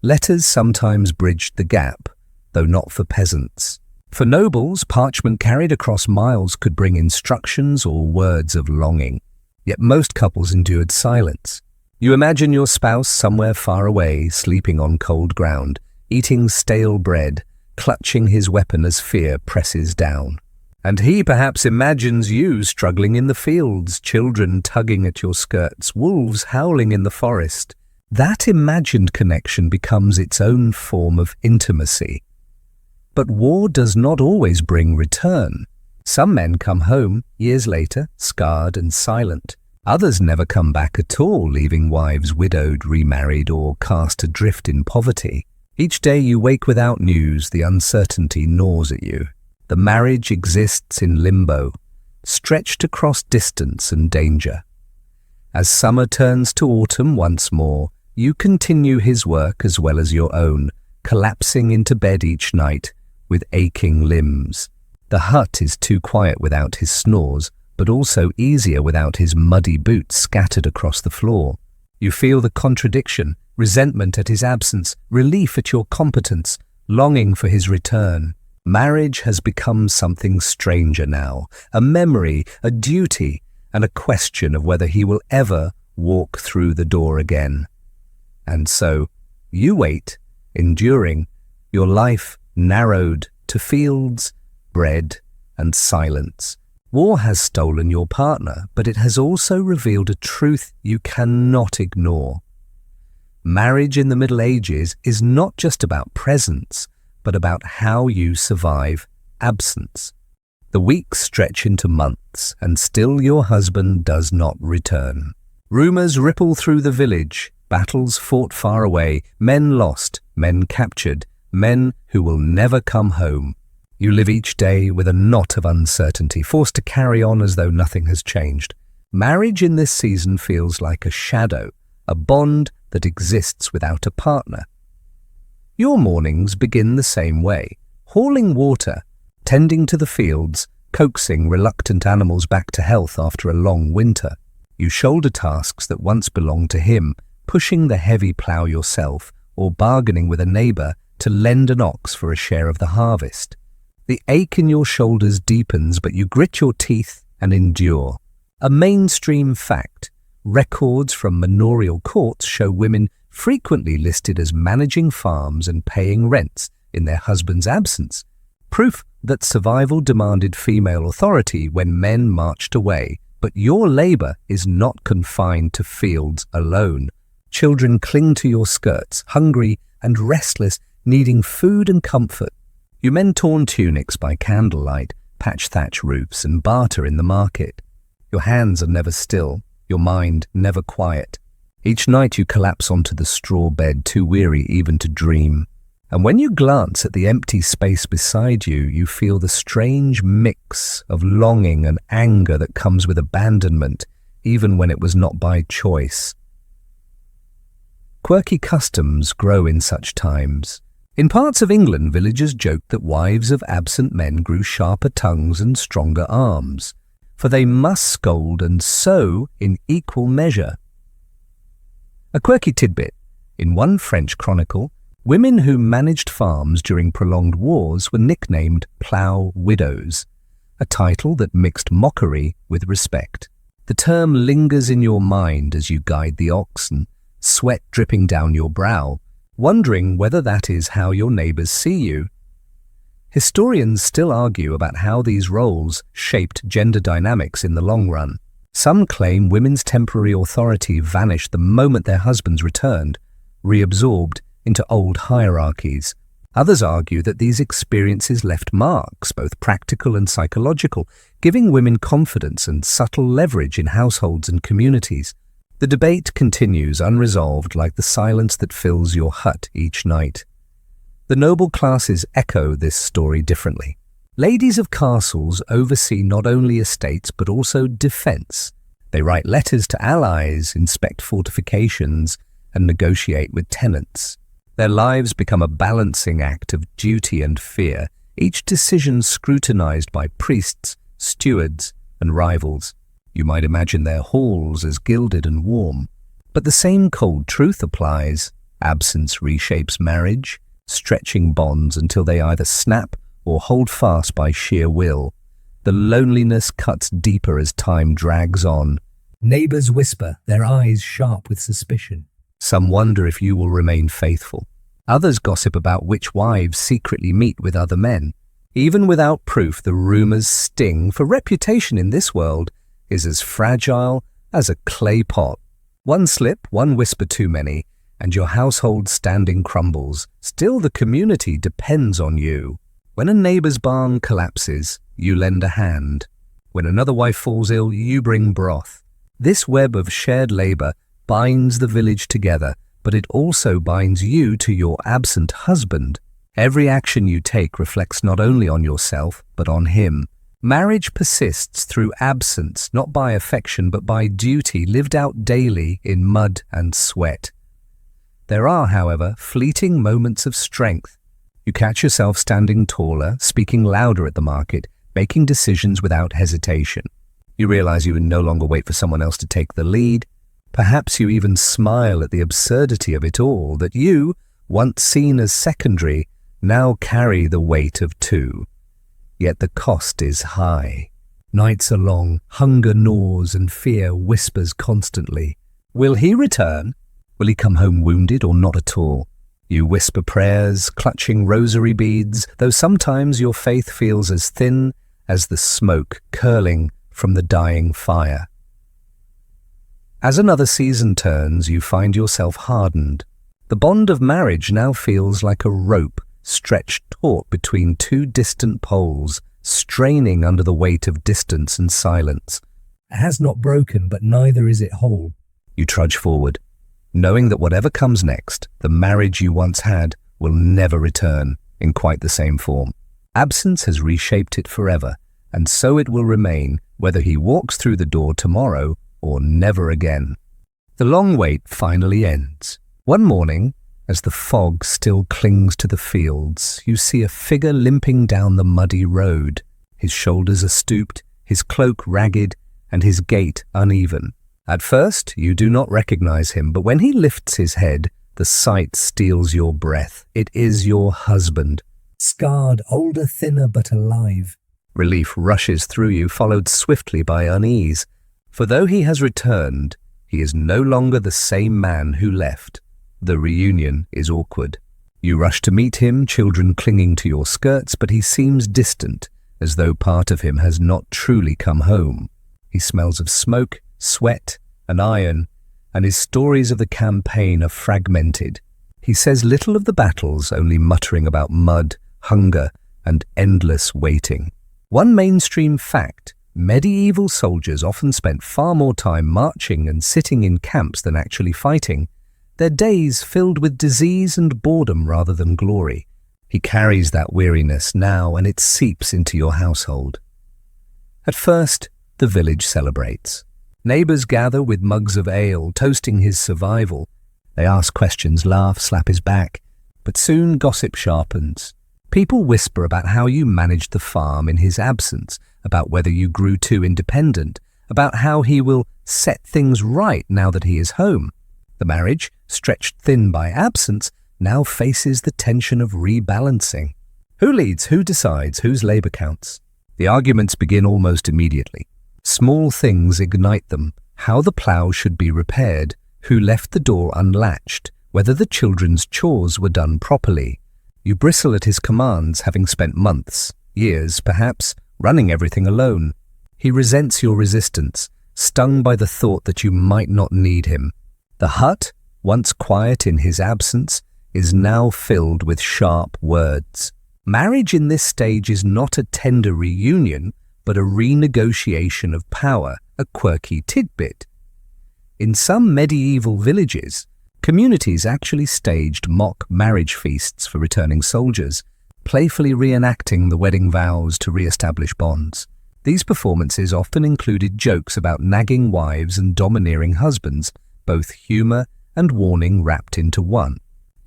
Letters sometimes bridged the gap, though not for peasants. For nobles, parchment carried across miles could bring instructions or words of longing. Yet most couples endured silence. You imagine your spouse somewhere far away, sleeping on cold ground, eating stale bread, clutching his weapon as fear presses down. And he perhaps imagines you struggling in the fields, children tugging at your skirts, wolves howling in the forest. That imagined connection becomes its own form of intimacy. But war does not always bring return. Some men come home years later, scarred and silent. Others never come back at all, leaving wives widowed, remarried, or cast adrift in poverty. Each day you wake without news, the uncertainty gnaws at you. The marriage exists in limbo, stretched across distance and danger. As summer turns to autumn once more, you continue his work as well as your own, collapsing into bed each night with aching limbs. The hut is too quiet without his snores, but also easier without his muddy boots scattered across the floor. You feel the contradiction, resentment at his absence, relief at your competence, longing for his return. Marriage has become something stranger now, a memory, a duty, and a question of whether he will ever walk through the door again. And so, you wait, enduring, your life narrowed to fields, bread, and silence. War has stolen your partner, but it has also revealed a truth you cannot ignore. Marriage in the Middle Ages is not just about presence, but about how you survive absence. The weeks stretch into months, and still your husband does not return. Rumors ripple through the village, battles fought far away, men lost, men captured, men who will never come home. You live each day with a knot of uncertainty, forced to carry on as though nothing has changed. Marriage in this season feels like a shadow, a bond that exists without a partner. Your mornings begin the same way, hauling water, tending to the fields, coaxing reluctant animals back to health after a long winter. You shoulder tasks that once belonged to him, pushing the heavy plough yourself or bargaining with a neighbour to lend an ox for a share of the harvest. The ache in your shoulders deepens, but you grit your teeth and endure. A mainstream fact, records from manorial courts show women frequently listed as managing farms and paying rents in their husband's absence, proof that survival demanded female authority when men marched away, But your labor is not confined to fields alone. Children cling to your skirts, hungry and restless, needing food and comfort. You mend torn tunics by candlelight, patch thatch roofs, and barter in the market. Your hands are never still, your mind never quiet. Each night you collapse onto the straw bed, too weary even to dream. And when you glance at the empty space beside you, you feel the strange mix of longing and anger that comes with abandonment, even when it was not by choice. Quirky customs grow in such times. In parts of England, villagers joked that wives of absent men grew sharper tongues and stronger arms, for they must scold and sew in equal measure. A quirky tidbit: in one French chronicle, women who managed farms during prolonged wars were nicknamed plough widows, a title that mixed mockery with respect. The term lingers in your mind as you guide the oxen, sweat dripping down your brow, wondering whether that is how your neighbors see you. Historians still argue about how these roles shaped gender dynamics in the long run. Some claim women's temporary authority vanished the moment their husbands returned, reabsorbed into old hierarchies. Others argue that these experiences left marks, both practical and psychological, giving women confidence and subtle leverage in households and communities. The debate continues unresolved, like the silence that fills your hut each night. The noble classes echo this story differently. Ladies of castles oversee not only estates but also defence. They write letters to allies, inspect fortifications, and negotiate with tenants. Their lives become a balancing act of duty and fear, each decision scrutinized by priests, stewards, and rivals. You might imagine their halls as gilded and warm. But the same cold truth applies. Absence reshapes marriage, stretching bonds until they either snap or hold fast by sheer will. The loneliness cuts deeper as time drags on. Neighbors whisper, their eyes sharp with suspicion. Some wonder if you will remain faithful. Others gossip about which wives secretly meet with other men. Even without proof, the rumors sting, for reputation in this world is as fragile as a clay pot. One slip, one whisper too many, and your household standing crumbles. Still, the community depends on you. When a neighbor's barn collapses, you lend a hand. When another wife falls ill, you bring broth. This web of shared labor binds the village together, but it also binds you to your absent husband. Every action you take reflects not only on yourself, but on him. Marriage persists through absence, not by affection, but by duty lived out daily in mud and sweat. There are, however, fleeting moments of strength. You catch yourself standing taller, speaking louder at the market, making decisions without hesitation. You realize you can no longer wait for someone else to take the lead. Perhaps you even smile at the absurdity of it all, that you, once seen as secondary, now carry the weight of two. Yet the cost is high. Nights are long, hunger gnaws, and fear whispers constantly. Will he return? Will he come home wounded or not at all? You whisper prayers, clutching rosary beads, though sometimes your faith feels as thin as the smoke curling from the dying fire. As another season turns, you find yourself hardened. The bond of marriage now feels like a rope stretched taut between two distant poles, straining under the weight of distance and silence. It has not broken, but neither is it whole. You trudge forward, knowing that whatever comes next, the marriage you once had will never return in quite the same form. Absence has reshaped it forever, and so it will remain, whether he walks through the door tomorrow or never again. The long wait finally ends. One morning, as the fog still clings to the fields, you see a figure limping down the muddy road. His shoulders are stooped, his cloak ragged, and his gait uneven. At first, you do not recognize him, but when he lifts his head, the sight steals your breath. It is your husband. Scarred, older, thinner, but alive. Relief rushes through you, followed swiftly by unease. For though he has returned, he is no longer the same man who left. The reunion is awkward. You rush to meet him, children clinging to your skirts, but he seems distant, as though part of him has not truly come home. He smells of smoke, sweat, and iron, and his stories of the campaign are fragmented. He says little of the battles, only muttering about mud, hunger, and endless waiting. One mainstream fact: medieval soldiers often spent far more time marching and sitting in camps than actually fighting, their days filled with disease and boredom rather than glory. He carries that weariness now, and it seeps into your household. At first, the village celebrates. Neighbors gather with mugs of ale, toasting his survival. They ask questions, laugh, slap his back, but soon gossip sharpens. People whisper about how you managed the farm in his absence, about whether you grew too independent, about how he will set things right now that he is home. The marriage, stretched thin by absence, now faces the tension of rebalancing. Who leads? Who decides? Whose labor counts? The arguments begin almost immediately. Small things ignite them: how the plough should be repaired, who left the door unlatched, whether the children's chores were done properly. You bristle at his commands, having spent months, years perhaps, running everything alone. He resents your resistance, stung by the thought that you might not need him. The hut, once quiet in his absence, is now filled with sharp words. Marriage in this stage is not a tender reunion, but a renegotiation of power, a quirky tidbit. In some medieval villages, communities actually staged mock marriage feasts for returning soldiers, playfully reenacting the wedding vows to re-establish bonds. These performances often included jokes about nagging wives and domineering husbands, both humor and warning wrapped into one.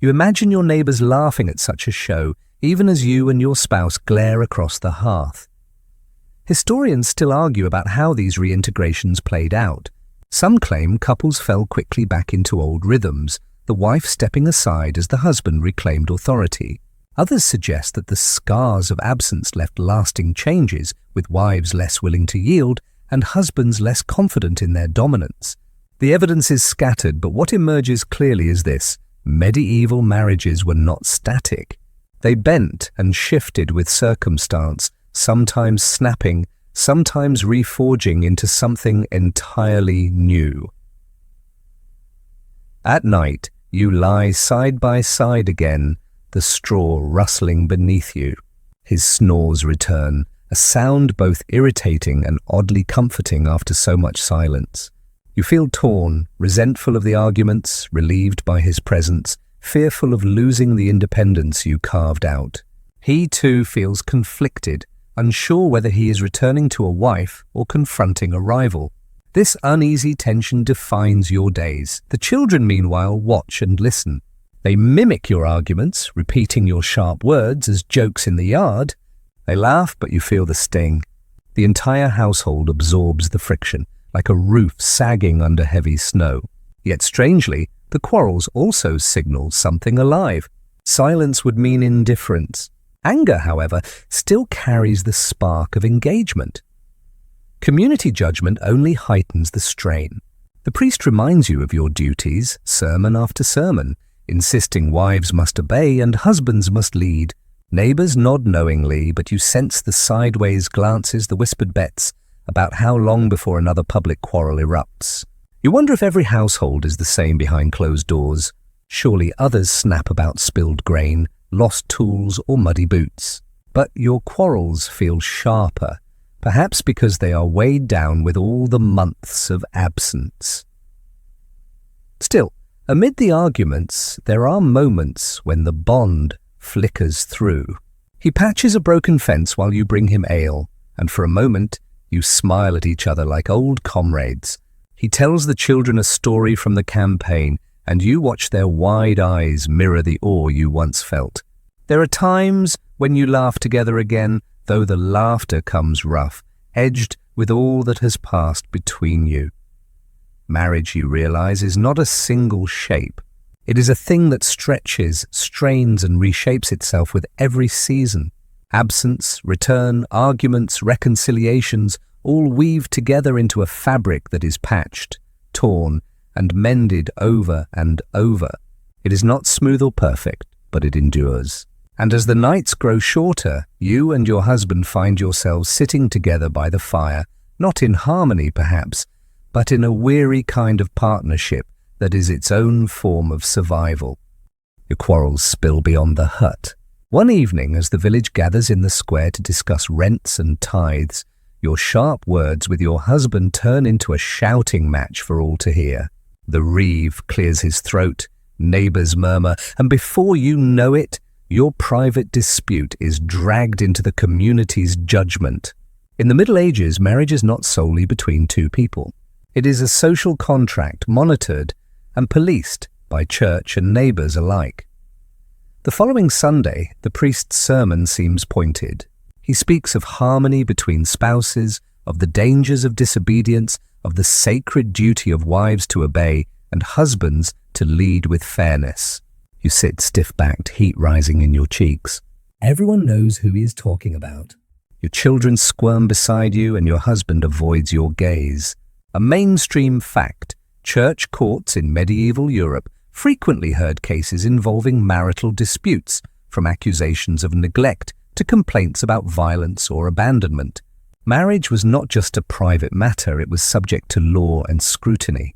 You imagine your neighbors laughing at such a show, even as you and your spouse glare across the hearth. Historians still argue about how these reintegrations played out. Some claim couples fell quickly back into old rhythms, the wife stepping aside as the husband reclaimed authority. Others suggest that the scars of absence left lasting changes, with wives less willing to yield and husbands less confident in their dominance. The evidence is scattered, but what emerges clearly is this: medieval marriages were not static. They bent and shifted with circumstance, sometimes snapping, sometimes reforging into something entirely new. At night, you lie side by side again, the straw rustling beneath you. His snores return, a sound both irritating and oddly comforting after so much silence. You feel torn, resentful of the arguments, relieved by his presence, fearful of losing the independence you carved out. He too feels conflicted, unsure whether he is returning to a wife or confronting a rival. This uneasy tension defines your days. The children, meanwhile, watch and listen. They mimic your arguments, repeating your sharp words as jokes in the yard. They laugh, but you feel the sting. The entire household absorbs the friction, like a roof sagging under heavy snow. Yet strangely, the quarrels also signal something alive. Silence would mean indifference. Anger, however, still carries the spark of engagement. Community judgment only heightens the strain. The priest reminds you of your duties, sermon after sermon, insisting wives must obey and husbands must lead. Neighbors nod knowingly, but you sense the sideways glances, the whispered bets about how long before another public quarrel erupts. You wonder if every household is the same behind closed doors. Surely others snap about spilled grain, lost tools, or muddy boots. But your quarrels feel sharper, perhaps because they are weighed down with all the months of absence. Still, amid the arguments, there are moments when the bond flickers through. He patches a broken fence while you bring him ale, and for a moment, you smile at each other like old comrades. He tells the children a story from the campaign, and you watch their wide eyes mirror the awe you once felt. There are times when you laugh together again, though the laughter comes rough, edged with all that has passed between you. Marriage, you realize, is not a single shape. It is a thing that stretches, strains, and reshapes itself with every season. Absence, return, arguments, reconciliations all weave together into a fabric that is patched, torn, and mended over and over. It is not smooth or perfect, but it endures. And as the nights grow shorter, you and your husband find yourselves sitting together by the fire, not in harmony perhaps, but in a weary kind of partnership that is its own form of survival. Your quarrels spill beyond the hut. One evening, as the village gathers in the square to discuss rents and tithes, your sharp words with your husband turn into a shouting match for all to hear. The reeve clears his throat, neighbours murmur, and before you know it, your private dispute is dragged into the community's judgment. In the Middle Ages, marriage is not solely between two people. It is a social contract monitored and policed by church and neighbours alike. The following Sunday, the priest's sermon seems pointed. He speaks of harmony between spouses, of the dangers of disobedience, of the sacred duty of wives to obey and husbands to lead with fairness. You sit stiff-backed, heat rising in your cheeks. Everyone knows who he is talking about. Your children squirm beside you and your husband avoids your gaze. A mainstream fact, church courts in medieval Europe frequently heard cases involving marital disputes, from accusations of neglect to complaints about violence or abandonment. Marriage was not just a private matter, it was subject to law and scrutiny.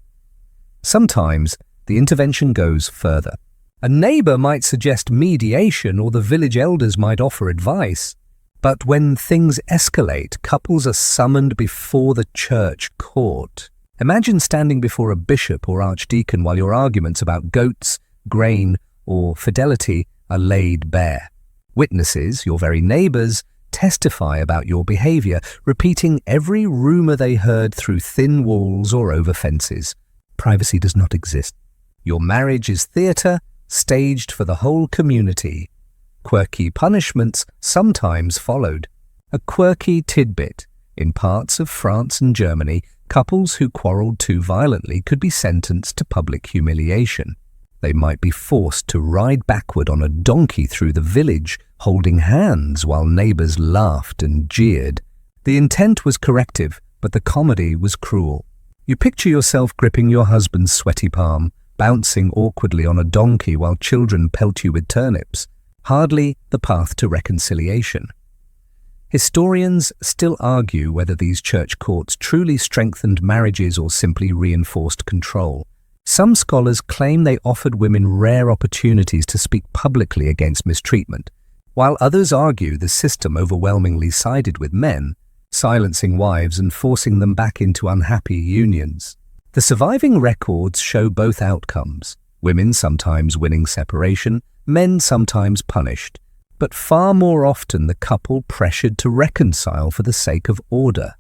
Sometimes the intervention goes further. A neighbour might suggest mediation or the village elders might offer advice. But when things escalate, couples are summoned before the church court. Imagine standing before a bishop or archdeacon while your arguments about goats, grain, or fidelity are laid bare. Witnesses, your very neighbours, testify about your behaviour, repeating every rumour they heard through thin walls or over fences. Privacy does not exist. Your marriage is theatre, staged for the whole community. Quirky punishments sometimes followed. A quirky tidbit: in parts of France and Germany, couples who quarrelled too violently could be sentenced to public humiliation. They might be forced to ride backward on a donkey through the village, holding hands while neighbours laughed and jeered. The intent was corrective, but the comedy was cruel. You picture yourself gripping your husband's sweaty palm, bouncing awkwardly on a donkey while children pelt you with turnips. Hardly the path to reconciliation. Historians still argue whether these church courts truly strengthened marriages or simply reinforced control. Some scholars claim they offered women rare opportunities to speak publicly against mistreatment, while others argue the system overwhelmingly sided with men, silencing wives and forcing them back into unhappy unions. The surviving records show both outcomes, women sometimes winning separation, men sometimes punished, but far more often the couple pressured to reconcile for the sake of order.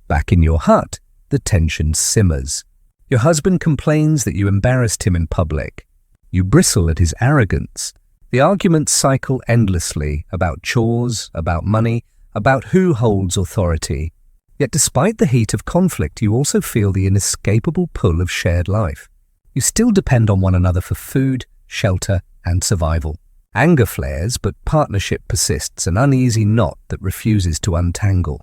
Back in your hut, the tension simmers. Your husband complains that you embarrassed him in public. You bristle at his arrogance. The arguments cycle endlessly about chores, about money, about who holds authority. Yet despite the heat of conflict, you also feel the inescapable pull of shared life. You still depend on one another for food, shelter, and survival. Anger flares, but partnership persists, an uneasy knot that refuses to untangle.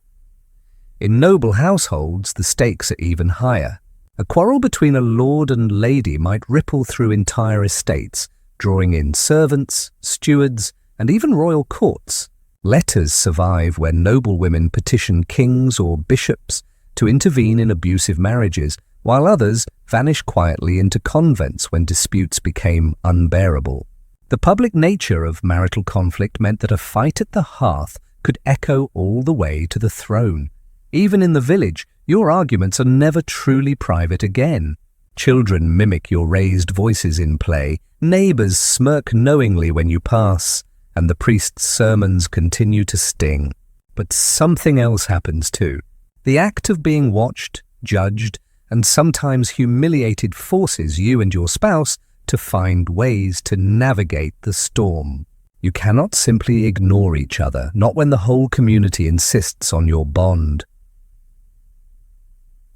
In noble households, the stakes are even higher. A quarrel between a lord and lady might ripple through entire estates, drawing in servants, stewards, and even royal courts. Letters survive where noble women petition kings or bishops to intervene in abusive marriages, while others vanish quietly into convents when disputes became unbearable. The public nature of marital conflict meant that a fight at the hearth could echo all the way to the throne. Even in the village, your arguments are never truly private again. Children mimic your raised voices in play, neighbours smirk knowingly when you pass, and the priest's sermons continue to sting. But something else happens too. The act of being watched, judged, and sometimes humiliated forces you and your spouse to find ways to navigate the storm. You cannot simply ignore each other, not when the whole community insists on your bond.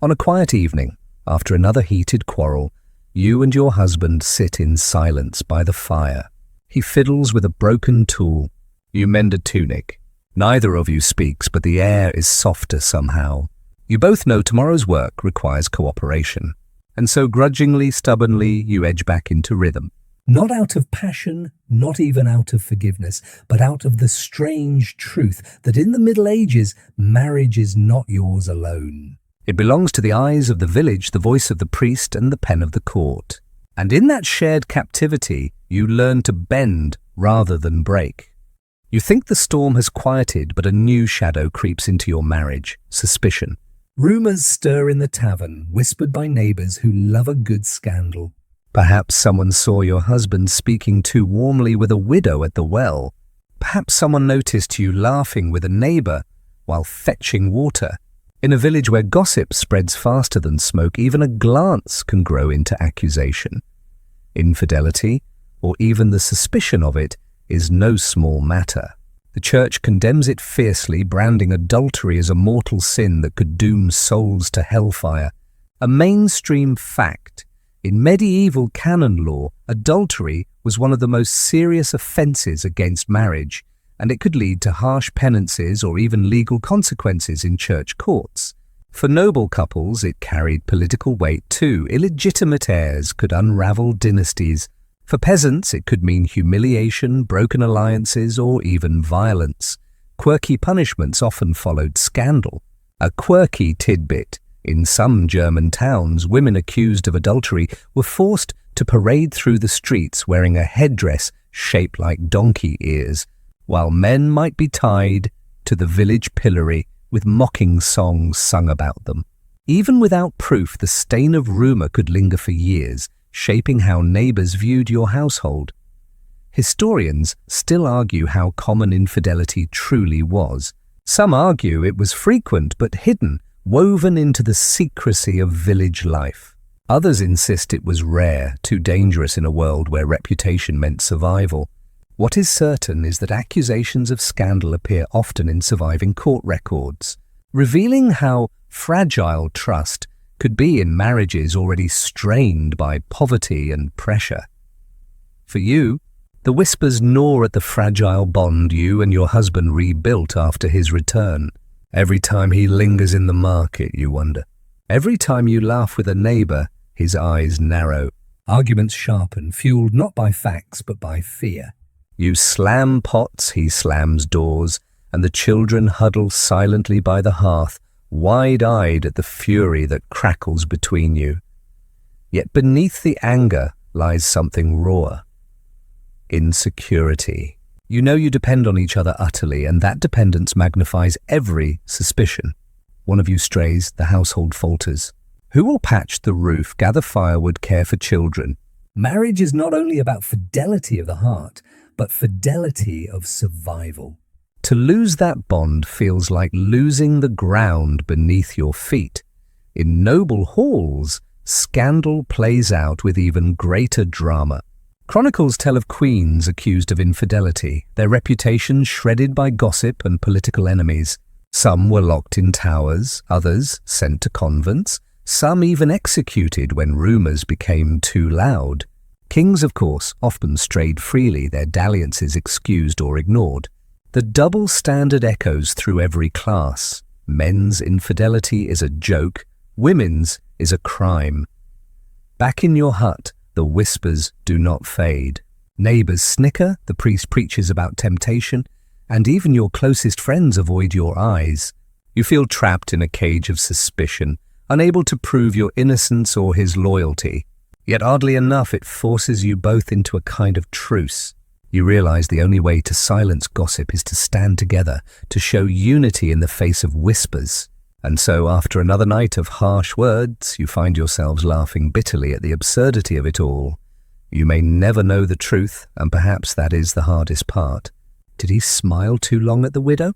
On a quiet evening, after another heated quarrel, you and your husband sit in silence by the fire. He fiddles with a broken tool. You mend a tunic. Neither of you speaks, but the air is softer somehow. You both know tomorrow's work requires cooperation, and so grudgingly, stubbornly, you edge back into rhythm. Not out of passion, not even out of forgiveness, but out of the strange truth that in the Middle Ages, marriage is not yours alone. It belongs to the eyes of the village, the voice of the priest, and the pen of the court. And in that shared captivity, you learn to bend rather than break. You think the storm has quieted, but a new shadow creeps into your marriage: suspicion. Rumours stir in the tavern, whispered by neighbours who love a good scandal. Perhaps someone saw your husband speaking too warmly with a widow at the well. Perhaps someone noticed you laughing with a neighbour while fetching water. In a village where gossip spreads faster than smoke, even a glance can grow into accusation. Infidelity, or even the suspicion of it, is no small matter. The Church condemns it fiercely, branding adultery as a mortal sin that could doom souls to hellfire. A mainstream fact. In medieval canon law, adultery was one of the most serious offences against marriage, and it could lead to harsh penances or even legal consequences in church courts. For noble couples, it carried political weight too. Illegitimate heirs could unravel dynasties. For peasants, it could mean humiliation, broken alliances, or even violence. Quirky punishments often followed scandal. A quirky tidbit: in some German towns, women accused of adultery were forced to parade through the streets wearing a headdress shaped like donkey ears, while men might be tied to the village pillory with mocking songs sung about them. Even without proof, the stain of rumour could linger for years, shaping how neighbours viewed your household. Historians still argue how common infidelity truly was. Some argue it was frequent but hidden, woven into the secrecy of village life. Others insist it was rare, too dangerous in a world where reputation meant survival. What is certain is that accusations of scandal appear often in surviving court records, revealing how fragile trust could be in marriages already strained by poverty and pressure. For you, the whispers gnaw at the fragile bond you and your husband rebuilt after his return. Every time he lingers in the market, you wonder. Every time you laugh with a neighbour, his eyes narrow. Arguments sharpen, fueled not by facts but by fear. You slam pots, he slams doors, and the children huddle silently by the hearth, wide-eyed at the fury that crackles between you. Yet beneath the anger lies something rawer: insecurity. You know you depend on each other utterly, and that dependence magnifies every suspicion. One of you strays, the household falters. Who will patch the roof, gather firewood, care for children? Marriage is not only about fidelity of the heart, but fidelity of survival. To lose that bond feels like losing the ground beneath your feet. In noble halls, scandal plays out with even greater drama. Chronicles tell of queens accused of infidelity, their reputations shredded by gossip and political enemies. Some were locked in towers, others sent to convents, some even executed when rumours became too loud. Kings, of course, often strayed freely, their dalliances excused or ignored. The double standard echoes through every class. Men's infidelity is a joke, women's is a crime. Back in your hut, the whispers do not fade. Neighbours snicker, the priest preaches about temptation, and even your closest friends avoid your eyes. You feel trapped in a cage of suspicion, unable to prove your innocence or his loyalty. Yet oddly enough, it forces you both into a kind of truce. You realize the only way to silence gossip is to stand together, to show unity in the face of whispers. And so, after another night of harsh words, you find yourselves laughing bitterly at the absurdity of it all. You may never know the truth, and perhaps that is the hardest part. Did he smile too long at the widow?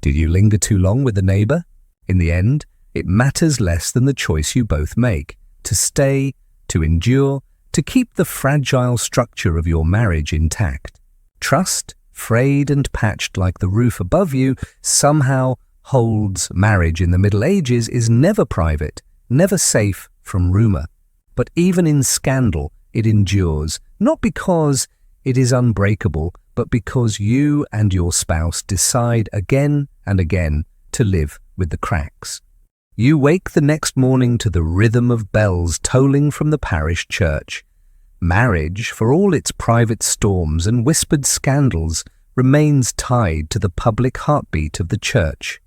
Did you linger too long with the neighbour? In the end, it matters less than the choice you both make: to stay, to endure, to keep the fragile structure of your marriage intact. Trust, frayed and patched like the roof above you, somehow holds. Marriage in the Middle Ages is never private, never safe from rumour. But even in scandal, it endures, not because it is unbreakable, but because you and your spouse decide again and again to live with the cracks. You wake the next morning to the rhythm of bells tolling from the parish church. Marriage, for all its private storms and whispered scandals, remains tied to the public heartbeat of the Church.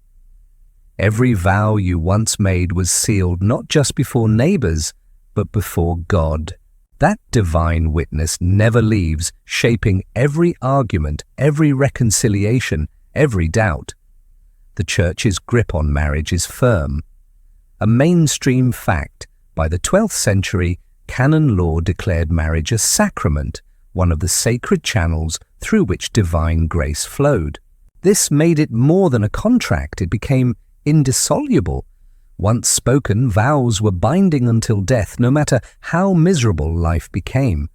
Every vow you once made was sealed not just before neighbors, but before God. That divine witness never leaves, shaping every argument, every reconciliation, every doubt. The Church's grip on marriage is firm. A mainstream fact, by the 12th century, canon law declared marriage a sacrament, one of the sacred channels through which divine grace flowed. This made it more than a contract. It became indissoluble. Once spoken, vows were binding until death, no matter how miserable life became.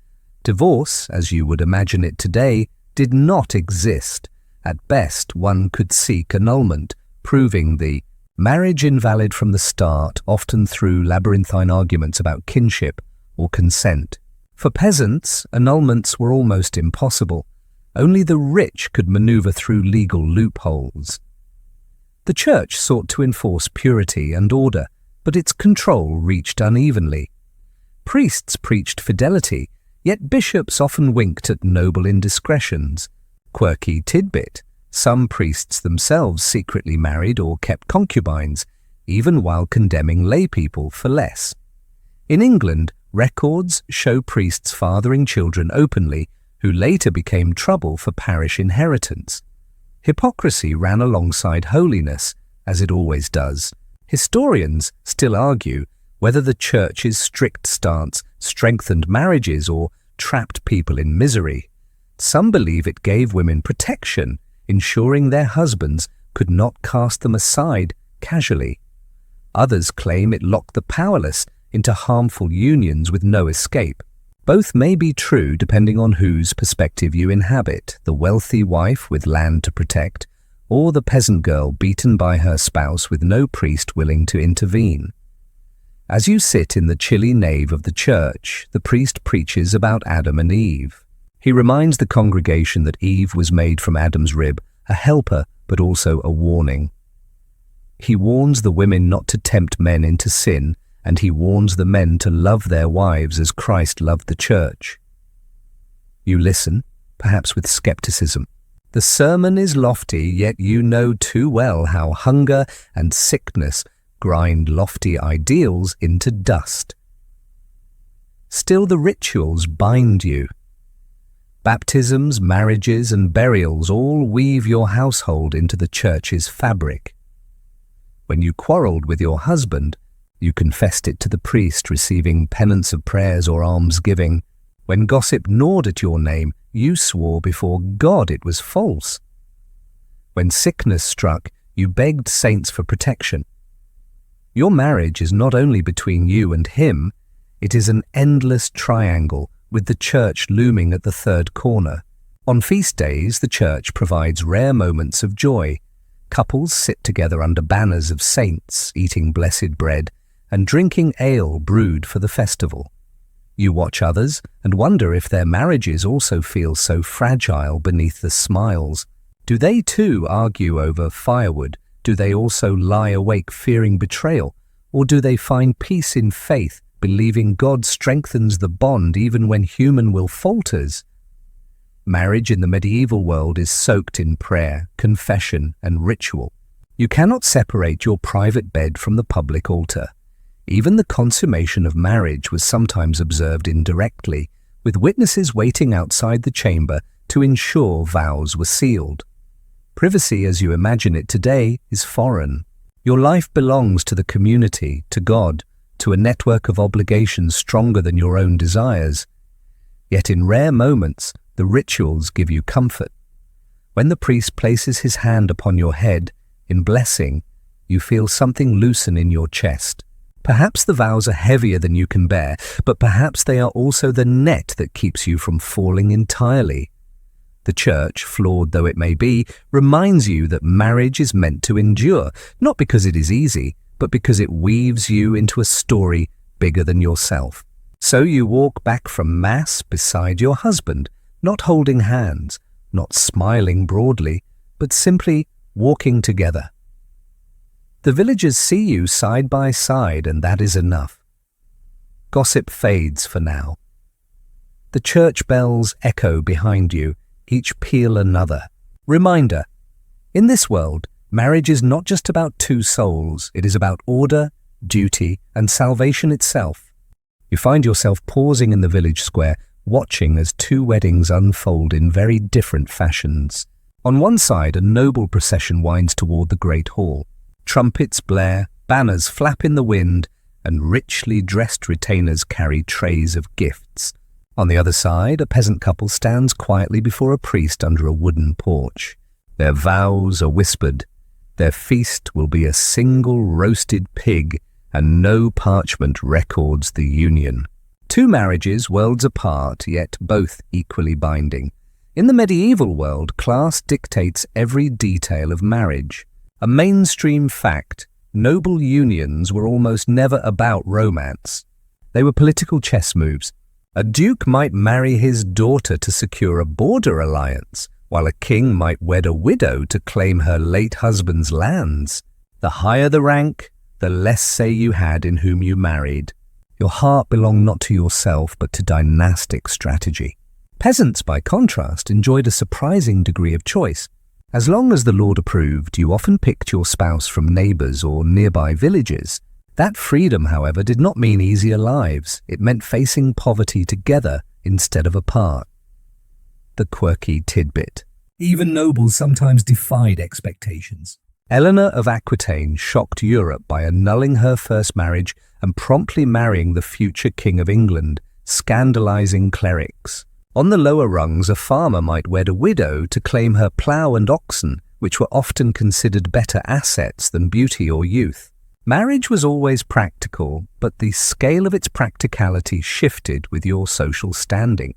Divorce, as you would imagine it today, did not exist. At best, one could seek annulment, proving the marriage invalid from the start, often through labyrinthine arguments about kinship or consent. For peasants, annulments were almost impossible. Only the rich could maneuver through legal loopholes. The Church sought to enforce purity and order, but its control reached unevenly. Priests preached fidelity, yet bishops often winked at noble indiscretions. Quirky tidbit: some priests themselves secretly married or kept concubines, even while condemning laypeople for less. In England, records show priests fathering children openly, who later became trouble for parish inheritance. Hypocrisy ran alongside holiness, as it always does. Historians still argue whether the Church's strict stance strengthened marriages or trapped people in misery. Some believe it gave women protection, ensuring their husbands could not cast them aside casually. Others claim it locked the powerless into harmful unions with no escape. Both may be true depending on whose perspective you inhabit, the wealthy wife with land to protect, or the peasant girl beaten by her spouse with no priest willing to intervene. As you sit in the chilly nave of the church, the priest preaches about Adam and Eve. He reminds the congregation that Eve was made from Adam's rib, a helper but also a warning. He warns the women not to tempt men into sin, and he warns the men to love their wives as Christ loved the church. You listen, perhaps with skepticism. The sermon is lofty, yet you know too well how hunger and sickness grind lofty ideals into dust. Still, the rituals bind you. Baptisms, marriages, and burials all weave your household into the church's fabric. When you quarreled with your husband, you confessed it to the priest, receiving penance of prayers or almsgiving. When gossip gnawed at your name, you swore before God it was false. When sickness struck, you begged saints for protection. Your marriage is not only between you and him, it is an endless triangle with the church looming at the third corner. On feast days, the church provides rare moments of joy. Couples sit together under banners of saints, eating blessed bread and drinking ale brewed for the festival. You watch others and wonder if their marriages also feel so fragile beneath the smiles. Do they too argue over firewood? Do they also lie awake fearing betrayal? Or do they find peace in faith, believing God strengthens the bond even when human will falters? Marriage in the medieval world is soaked in prayer, confession, and ritual. You cannot separate your private bed from the public altar. Even the consummation of marriage was sometimes observed indirectly, with witnesses waiting outside the chamber to ensure vows were sealed. Privacy as you imagine it today is foreign. Your life belongs to the community, to God, to a network of obligations stronger than your own desires. Yet in rare moments, the rituals give you comfort. When the priest places his hand upon your head, in blessing, you feel something loosen in your chest. Perhaps the vows are heavier than you can bear, but perhaps they are also the net that keeps you from falling entirely. The church, flawed though it may be, reminds you that marriage is meant to endure, not because it is easy, but because it weaves you into a story bigger than yourself. So you walk back from Mass beside your husband, not holding hands, not smiling broadly, but simply walking together. The villagers see you side by side, and that is enough. Gossip fades for now. The church bells echo behind you, each peal another. Reminder, in this world, marriage is not just about two souls, it is about order, duty, and salvation itself. You find yourself pausing in the village square, watching as two weddings unfold in very different fashions. On one side, a noble procession winds toward the great hall. Trumpets blare, banners flap in the wind, and richly dressed retainers carry trays of gifts. On the other side, a peasant couple stands quietly before a priest under a wooden porch. Their vows are whispered. Their feast will be a single roasted pig, and no parchment records the union. Two marriages, worlds apart, yet both equally binding. In the medieval world, class dictates every detail of marriage. A mainstream fact, noble unions were almost never about romance. They were political chess moves. A duke might marry his daughter to secure a border alliance, while a king might wed a widow to claim her late husband's lands. The higher the rank, the less say you had in whom you married. Your heart belonged not to yourself, but to dynastic strategy. Peasants, by contrast, enjoyed a surprising degree of choice. As long as the Lord approved, you often picked your spouse from neighbours or nearby villages. That freedom, however, did not mean easier lives. It meant facing poverty together instead of apart. The quirky tidbit. Even nobles sometimes defied expectations. Eleanor of Aquitaine shocked Europe by annulling her first marriage and promptly marrying the future King of England, scandalizing clerics. On the lower rungs, a farmer might wed a widow to claim her plough and oxen, which were often considered better assets than beauty or youth. Marriage was always practical, but the scale of its practicality shifted with your social standing.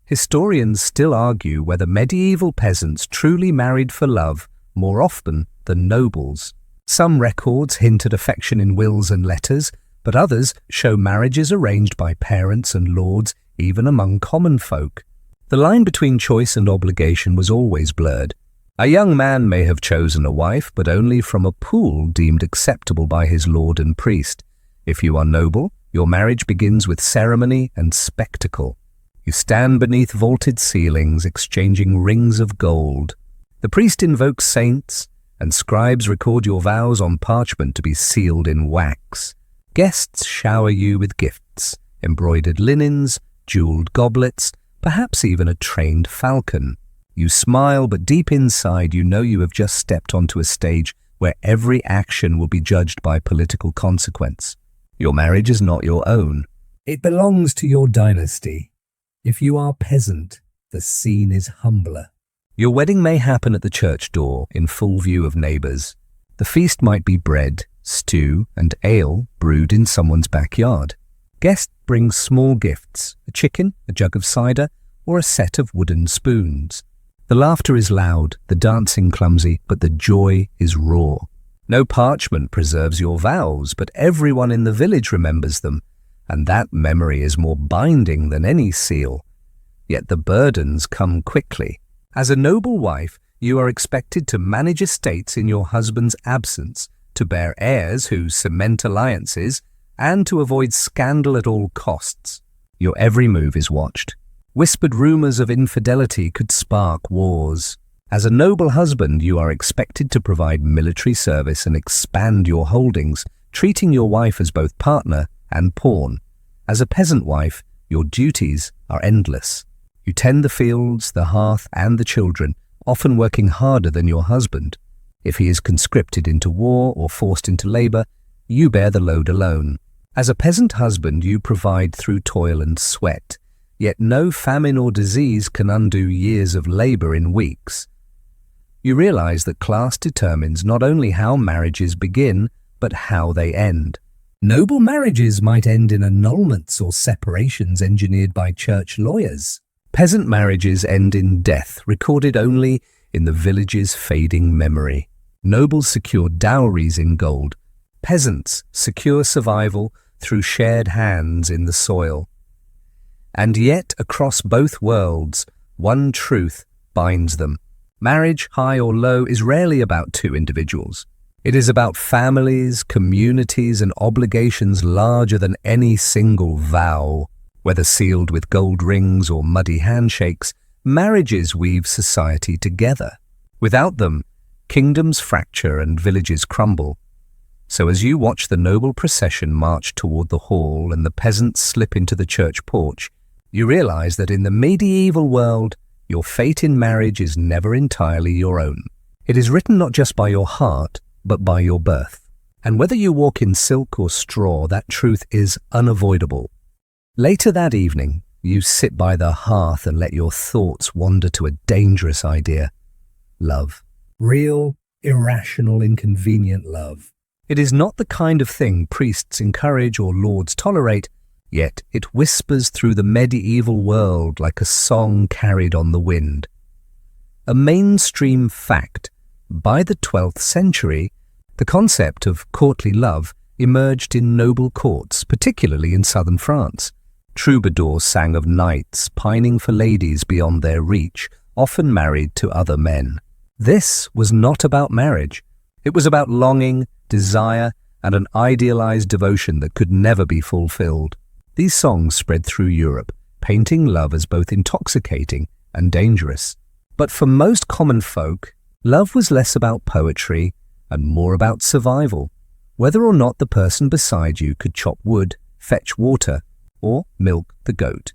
Historians still argue whether medieval peasants truly married for love more often than nobles. Some records hint at affection in wills and letters, but others show marriages arranged by parents and lords, even among common folk. The line between choice and obligation was always blurred. A young man may have chosen a wife, but only from a pool deemed acceptable by his lord and priest. If you are noble, your marriage begins with ceremony and spectacle. You stand beneath vaulted ceilings, exchanging rings of gold. The priest invokes saints, and scribes record your vows on parchment to be sealed in wax. Guests shower you with gifts, embroidered linens, jeweled goblets, perhaps even a trained falcon. You smile, but deep inside you know you have just stepped onto a stage where every action will be judged by political consequence. Your marriage is not your own. It belongs to your dynasty. If you are peasant, the scene is humbler. Your wedding may happen at the church door in full view of neighbours. The feast might be bread, stew, and ale brewed in someone's backyard. Guests bring small gifts, a chicken, a jug of cider, or a set of wooden spoons. The laughter is loud, the dancing clumsy, but the joy is raw. No parchment preserves your vows, but everyone in the village remembers them, and that memory is more binding than any seal. Yet the burdens come quickly. As a noble wife, you are expected to manage estates in your husband's absence, to bear heirs who cement alliances, and to avoid scandal at all costs. Your every move is watched. Whispered rumors of infidelity could spark wars. As a noble husband, you are expected to provide military service and expand your holdings, treating your wife as both partner and pawn. As a peasant wife, your duties are endless. You tend the fields, the hearth, and the children, often working harder than your husband. If he is conscripted into war or forced into labor, you bear the load alone. As a peasant husband, you provide through toil and sweat, yet no famine or disease can undo years of labor in weeks. You realize that class determines not only how marriages begin, but how they end. Noble marriages might end in annulments or separations engineered by church lawyers. Peasant marriages end in death, recorded only in the village's fading memory. Nobles secure dowries in gold. Peasants secure survival through shared hands in the soil. And yet, across both worlds, one truth binds them. Marriage, high or low, is rarely about two individuals. It is about families, communities, and obligations larger than any single vow. Whether sealed with gold rings or muddy handshakes, marriages weave society together. Without them, kingdoms fracture and villages crumble. So as you watch the noble procession march toward the hall and the peasants slip into the church porch, you realize that in the medieval world, your fate in marriage is never entirely your own. It is written not just by your heart, but by your birth. And whether you walk in silk or straw, that truth is unavoidable. Later that evening, you sit by the hearth and let your thoughts wander to a dangerous idea. Love. Real, irrational, inconvenient love. It is not the kind of thing priests encourage or lords tolerate, yet it whispers through the medieval world like a song carried on the wind. A mainstream fact, by the 12th century, the concept of courtly love emerged in noble courts, particularly in southern France. Troubadours sang of knights pining for ladies beyond their reach, often married to other men. This was not about marriage. It was about longing, desire, and an idealized devotion that could never be fulfilled. These songs spread through Europe, painting love as both intoxicating and dangerous. But for most common folk, love was less about poetry and more about survival, whether or not the person beside you could chop wood, fetch water, or milk the goat.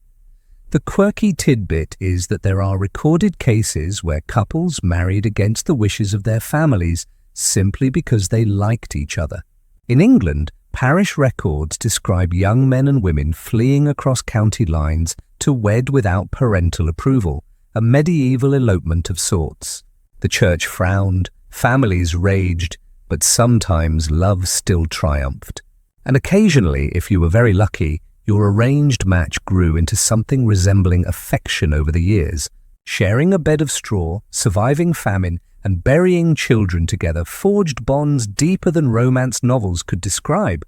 The quirky tidbit is that there are recorded cases where couples married against the wishes of their families simply because they liked each other. In England, parish records describe young men and women fleeing across county lines to wed without parental approval, a medieval elopement of sorts. The church frowned, families raged, but sometimes love still triumphed. And occasionally, if you were very lucky, your arranged match grew into something resembling affection over the years. Sharing a bed of straw, surviving famine, and burying children together forged bonds deeper than romance novels could describe.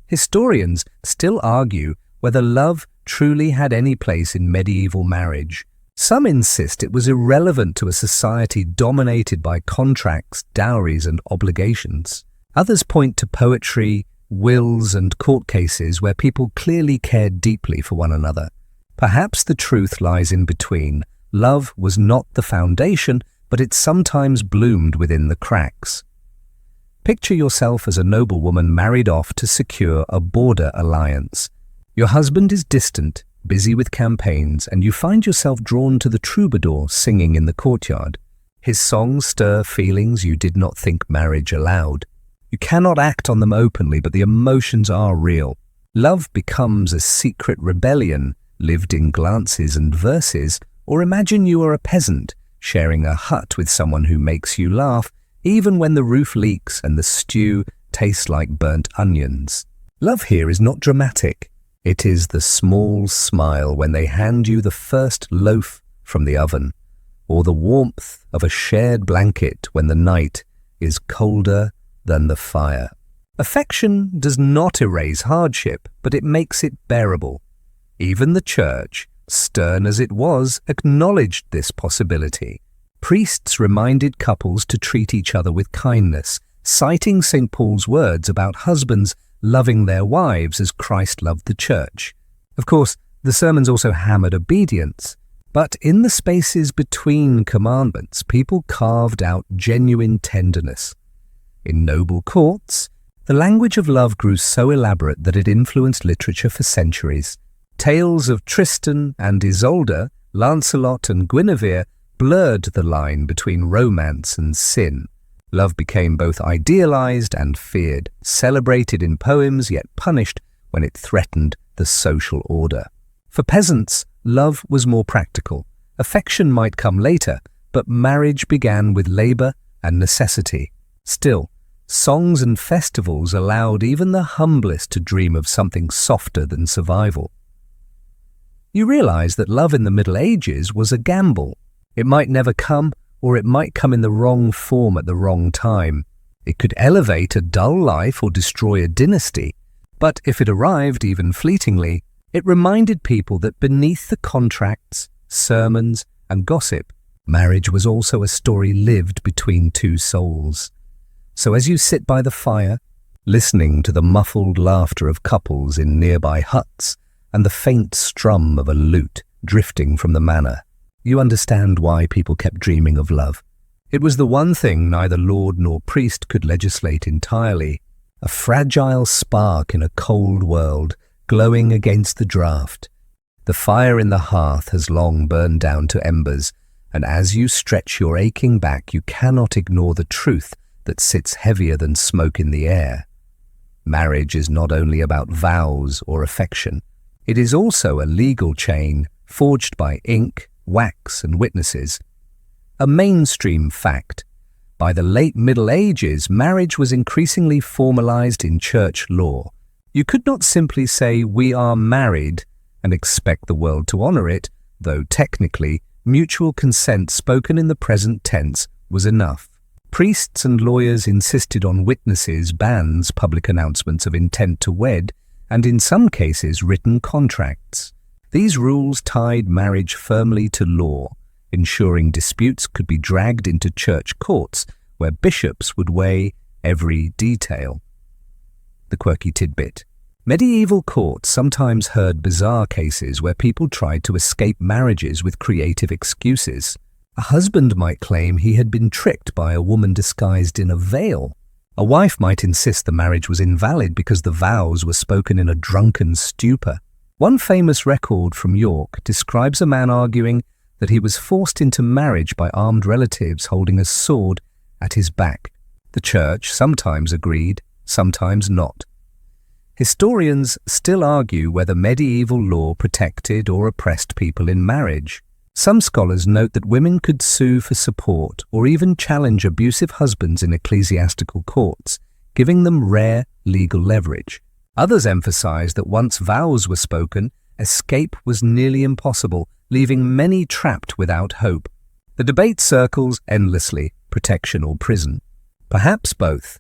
Historians still argue whether love truly had any place in medieval marriage. Some insist it was irrelevant to a society dominated by contracts, dowries, and obligations. Others point to poetry, wills, and court cases where people clearly cared deeply for one another. Perhaps the truth lies in between. Love was not the foundation, but it sometimes bloomed within the cracks. Picture yourself as a noblewoman married off to secure a border alliance. Your husband is distant, busy with campaigns, and you find yourself drawn to the troubadour singing in the courtyard. His songs stir feelings you did not think marriage allowed. You cannot act on them openly, but the emotions are real. Love becomes a secret rebellion, lived in glances and verses, or imagine you are a peasant, sharing a hut with someone who makes you laugh, even when the roof leaks and the stew tastes like burnt onions. Love here is not dramatic. It is the small smile when they hand you the first loaf from the oven, or the warmth of a shared blanket when the night is colder than the fire. Affection does not erase hardship, but it makes it bearable. Even the church, stern as it was, acknowledged this possibility. Priests reminded couples to treat each other with kindness, citing St. Paul's words about husbands loving their wives as Christ loved the church. Of course, the sermons also hammered obedience, but in the spaces between commandments, people carved out genuine tenderness. In noble courts, the language of love grew so elaborate that it influenced literature for centuries. Tales of Tristan and Isolde, Lancelot and Guinevere blurred the line between romance and sin. Love became both idealized and feared, celebrated in poems yet punished when it threatened the social order. For peasants, love was more practical. Affection might come later, but marriage began with labor and necessity. Still, songs and festivals allowed even the humblest to dream of something softer than survival. You realize that love in the Middle Ages was a gamble. It might never come, or it might come in the wrong form at the wrong time. It could elevate a dull life or destroy a dynasty, but if it arrived even fleetingly, it reminded people that beneath the contracts, sermons, and gossip, marriage was also a story lived between two souls. So as you sit by the fire, listening to the muffled laughter of couples in nearby huts and the faint strum of a lute drifting from the manor, you understand why people kept dreaming of love. It was the one thing neither lord nor priest could legislate entirely, a fragile spark in a cold world, glowing against the draught. The fire in the hearth has long burned down to embers, and as you stretch your aching back, you cannot ignore the truth that sits heavier than smoke in the air. Marriage is not only about vows or affection. It is also a legal chain forged by ink, wax, and witnesses. A mainstream fact. By the late Middle Ages, marriage was increasingly formalized in church law. You could not simply say, "We are married," and expect the world to honor it, though technically, mutual consent spoken in the present tense was enough. Priests and lawyers insisted on witnesses, bans, public announcements of intent to wed, and in some cases written contracts. These rules tied marriage firmly to law, ensuring disputes could be dragged into church courts where bishops would weigh every detail. The quirky tidbit. Medieval courts sometimes heard bizarre cases where people tried to escape marriages with creative excuses. A husband might claim he had been tricked by a woman disguised in a veil. A wife might insist the marriage was invalid because the vows were spoken in a drunken stupor. One famous record from York describes a man arguing that he was forced into marriage by armed relatives holding a sword at his back. The church sometimes agreed, sometimes not. Historians still argue whether medieval law protected or oppressed people in marriage. Some scholars note that women could sue for support or even challenge abusive husbands in ecclesiastical courts, giving them rare legal leverage. Others emphasize that once vows were spoken, escape was nearly impossible, leaving many trapped without hope. The debate circles endlessly, protection or prison. Perhaps both.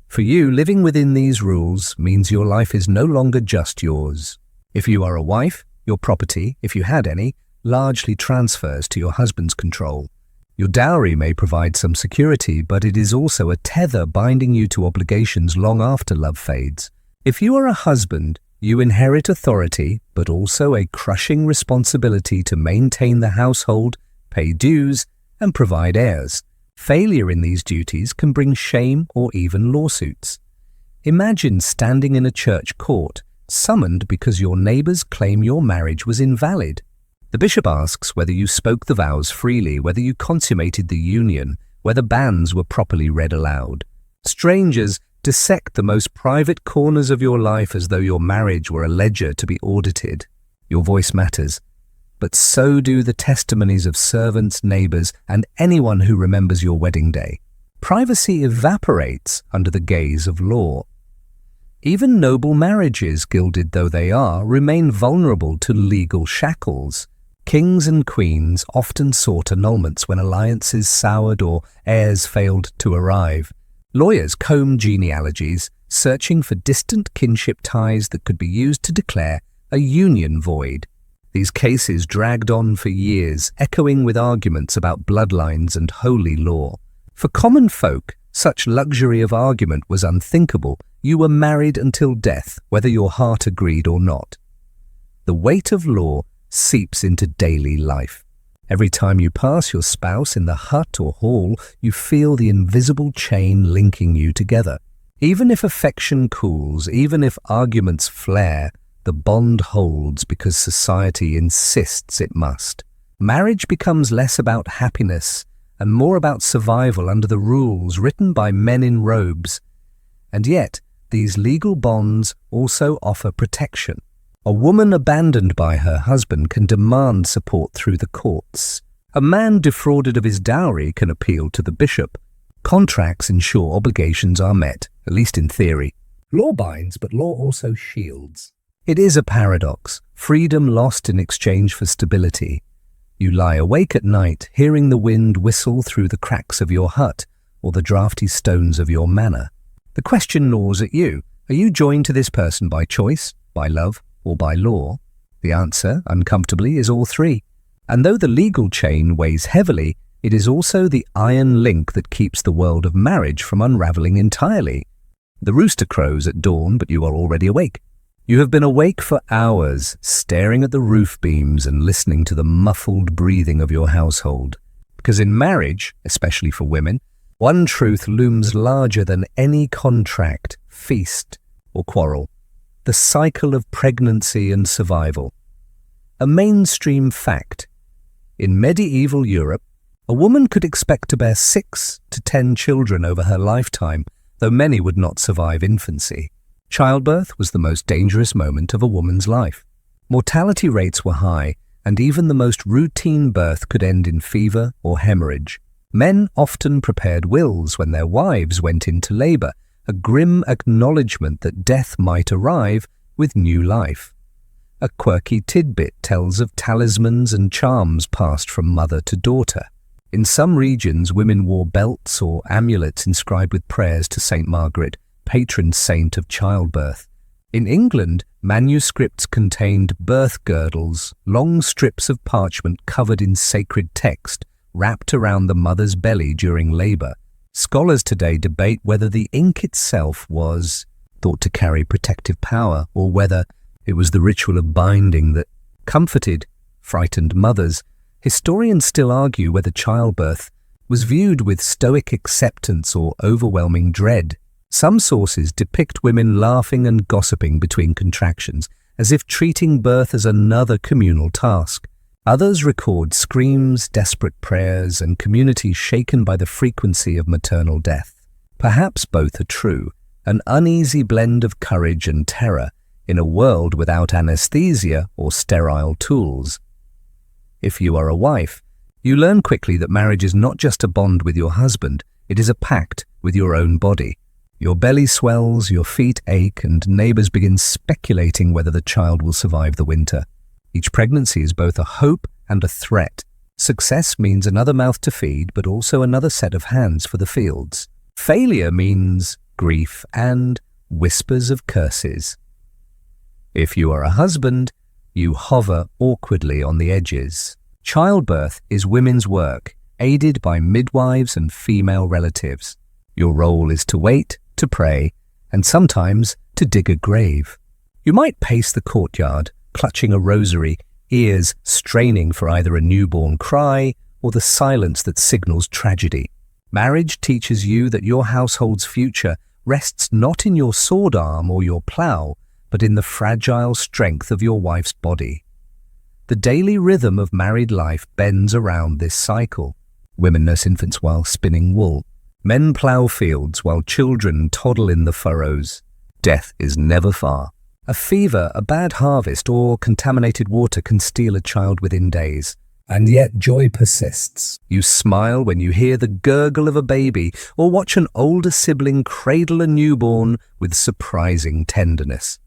For you, living within these rules means your life is no longer just yours. If you are a wife, your property, if you had any, largely transfers to your husband's control. Your dowry may provide some security, but it is also a tether binding you to obligations long after love fades. If you are a husband, you inherit authority, but also a crushing responsibility to maintain the household, pay dues, and provide heirs. Failure in these duties can bring shame or even lawsuits. Imagine standing in a church court, summoned because your neighbors claim your marriage was invalid. The bishop asks whether you spoke the vows freely, whether you consummated the union, whether bans were properly read aloud. Strangers dissect the most private corners of your life as though your marriage were a ledger to be audited. Your voice matters, but so do the testimonies of servants, neighbors, and anyone who remembers your wedding day. Privacy evaporates under the gaze of law. Even noble marriages, gilded though they are, remain vulnerable to legal shackles. Kings and queens often sought annulments when alliances soured or heirs failed to arrive. Lawyers combed genealogies, searching for distant kinship ties that could be used to declare a union void. These cases dragged on for years, echoing with arguments about bloodlines and holy law. For common folk, such luxury of argument was unthinkable. You were married until death, whether your heart agreed or not. The weight of law seeps into daily life. Every time you pass your spouse in the hut or hall, you feel the invisible chain linking you together. Even if affection cools, even if arguments flare, the bond holds because society insists it must. Marriage becomes less about happiness and more about survival under the rules written by men in robes. And yet, these legal bonds also offer protection. A woman abandoned by her husband can demand support through the courts. A man defrauded of his dowry can appeal to the bishop. Contracts ensure obligations are met, at least in theory. Law binds, but law also shields. It is a paradox, freedom lost in exchange for stability. You lie awake at night, hearing the wind whistle through the cracks of your hut or the drafty stones of your manor. The question gnaws at you. Are you joined to this person by choice, by love, or by law? The answer, uncomfortably, is all three. And though the legal chain weighs heavily, it is also the iron link that keeps the world of marriage from unraveling entirely. The rooster crows at dawn, but you are already awake. You have been awake for hours, staring at the roof beams and listening to the muffled breathing of your household. Because in marriage, especially for women, one truth looms larger than any contract, feast, or quarrel: the cycle of pregnancy and survival. A mainstream fact: in medieval Europe, a woman could expect to bear 6 to 10 children over her lifetime, though many would not survive infancy. Childbirth was the most dangerous moment of a woman's life. Mortality rates were high, and even the most routine birth could end in fever or hemorrhage. Men often prepared wills when their wives went into labor, a grim acknowledgement that death might arrive with new life. A quirky tidbit tells of talismans and charms passed from mother to daughter. In some regions, women wore belts or amulets inscribed with prayers to Saint Margaret, patron saint of childbirth. In England, manuscripts contained birth girdles, long strips of parchment covered in sacred text, wrapped around the mother's belly during labor. Scholars today debate whether the ink itself was thought to carry protective power, or whether it was the ritual of binding that comforted frightened mothers. Historians still argue whether childbirth was viewed with stoic acceptance or overwhelming dread. Some sources depict women laughing and gossiping between contractions, as if treating birth as another communal task. Others record screams, desperate prayers, and communities shaken by the frequency of maternal death. Perhaps both are true, an uneasy blend of courage and terror in a world without anesthesia or sterile tools. If you are a wife, you learn quickly that marriage is not just a bond with your husband, it is a pact with your own body. Your belly swells, your feet ache, and neighbors begin speculating whether the child will survive the winter. Each pregnancy is both a hope and a threat. Success means another mouth to feed, but also another set of hands for the fields. Failure means grief and whispers of curses. If you are a husband, you hover awkwardly on the edges. Childbirth is women's work, aided by midwives and female relatives. Your role is to wait, to pray, and sometimes to dig a grave. You might pace the courtyard, clutching a rosary, ears straining for either a newborn cry or the silence that signals tragedy. Marriage teaches you that your household's future rests not in your sword arm or your plough, but in the fragile strength of your wife's body. The daily rhythm of married life bends around this cycle. Women nurse infants while spinning wool. Men plough fields while children toddle in the furrows. Death is never far. A fever, a bad harvest, or contaminated water can steal a child within days. And yet joy persists. You smile when you hear the gurgle of a baby, or watch an older sibling cradle a newborn with surprising tenderness.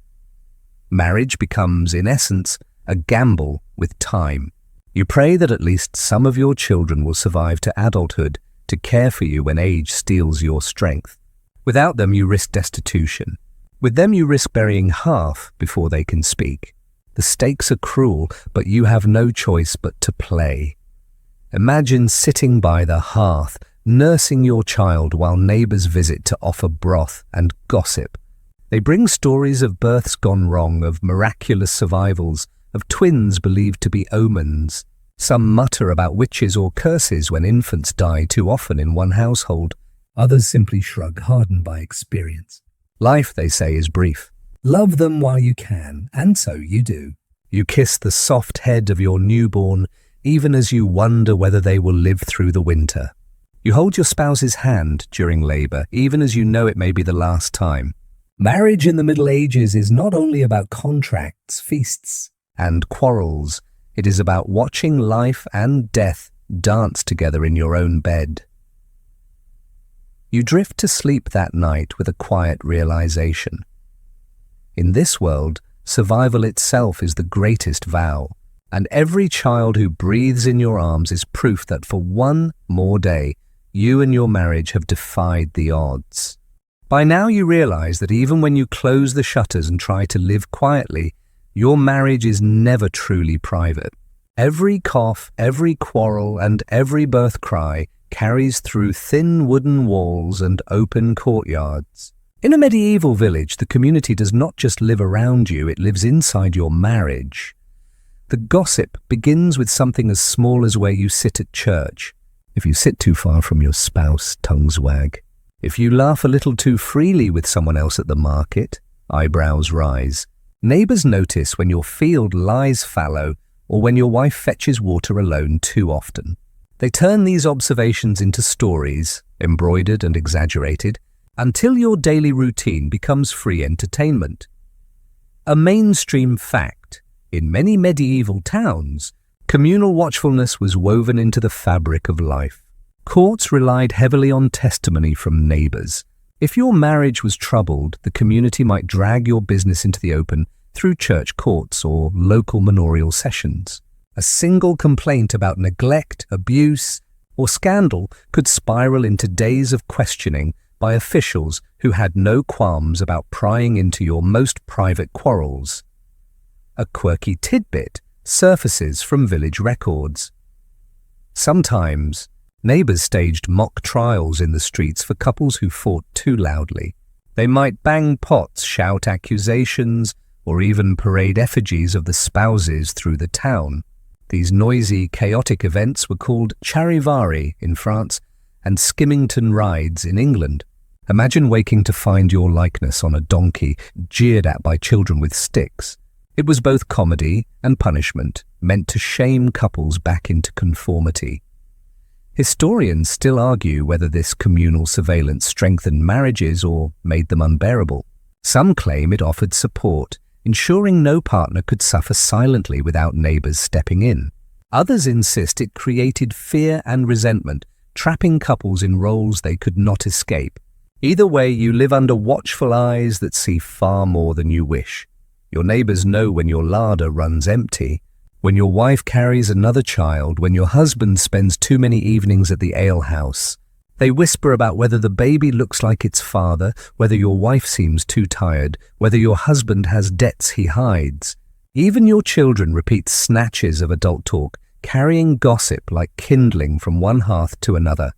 Marriage becomes, in essence, a gamble with time. You pray that at least some of your children will survive to adulthood, to care for you when age steals your strength. Without them, you risk destitution. With them, you risk burying half before they can speak. The stakes are cruel, but you have no choice but to play. Imagine sitting by the hearth, nursing your child while neighbors visit to offer broth and gossip. They bring stories of births gone wrong, of miraculous survivals, of twins believed to be omens. Some mutter about witches or curses when infants die too often in one household. Others simply shrug, hardened by experience. Life, they say, is brief. Love them while you can, and so you do. You kiss the soft head of your newborn, even as you wonder whether they will live through the winter. You hold your spouse's hand during labor, even as you know it may be the last time. Marriage in the Middle Ages is not only about contracts, feasts, and quarrels. It is about watching life and death dance together in your own bed. You drift to sleep that night with a quiet realization. In this world, survival itself is the greatest vow, and every child who breathes in your arms is proof that for one more day, you and your marriage have defied the odds. By now you realize that even when you close the shutters and try to live quietly, your marriage is never truly private. Every cough, every quarrel, and every birth cry carries through thin wooden walls and open courtyards. In a medieval village, the community does not just live around you, it lives inside your marriage. The gossip begins with something as small as where you sit at church. If you sit too far from your spouse, tongues wag. If you laugh a little too freely with someone else at the market, eyebrows rise. Neighbours notice when your field lies fallow or when your wife fetches water alone too often. They turn these observations into stories, embroidered and exaggerated, until your daily routine becomes free entertainment. A mainstream fact, in many medieval towns, communal watchfulness was woven into the fabric of life. Courts relied heavily on testimony from neighbours. If your marriage was troubled, the community might drag your business into the open through church courts or local manorial sessions. A single complaint about neglect, abuse, or scandal could spiral into days of questioning by officials who had no qualms about prying into your most private quarrels. A quirky tidbit surfaces from village records. Sometimes, neighbours staged mock trials in the streets for couples who fought too loudly. They might bang pots, shout accusations, or even parade effigies of the spouses through the town. These noisy, chaotic events were called charivari in France and skimmington rides in England. Imagine waking to find your likeness on a donkey, jeered at by children with sticks. It was both comedy and punishment, meant to shame couples back into conformity. Historians still argue whether this communal surveillance strengthened marriages or made them unbearable. Some claim it offered support, ensuring no partner could suffer silently without neighbours stepping in. Others insist it created fear and resentment, trapping couples in roles they could not escape. Either way, you live under watchful eyes that see far more than you wish. Your neighbours know when your larder runs empty, when your wife carries another child, when your husband spends too many evenings at the alehouse. They whisper about whether the baby looks like its father, whether your wife seems too tired, whether your husband has debts he hides. Even your children repeat snatches of adult talk, carrying gossip like kindling from one hearth to another.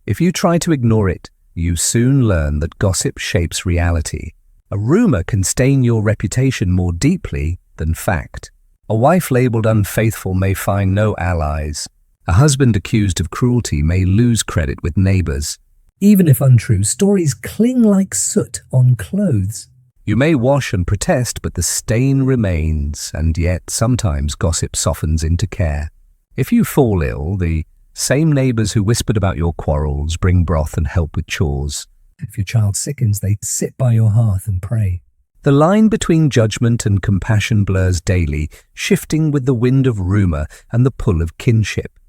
If you try to ignore it, you soon learn that gossip shapes reality. A rumour can stain your reputation more deeply than fact. A wife labelled unfaithful may find no allies. A husband accused of cruelty may lose credit with neighbours. Even if untrue, stories cling like soot on clothes. You may wash and protest, but the stain remains, and yet sometimes gossip softens into care. If you fall ill, the same neighbours who whispered about your quarrels bring broth and help with chores. If your child sickens, they sit by your hearth and pray. The line between judgment and compassion blurs daily, shifting with the wind of rumour and the pull of kinship.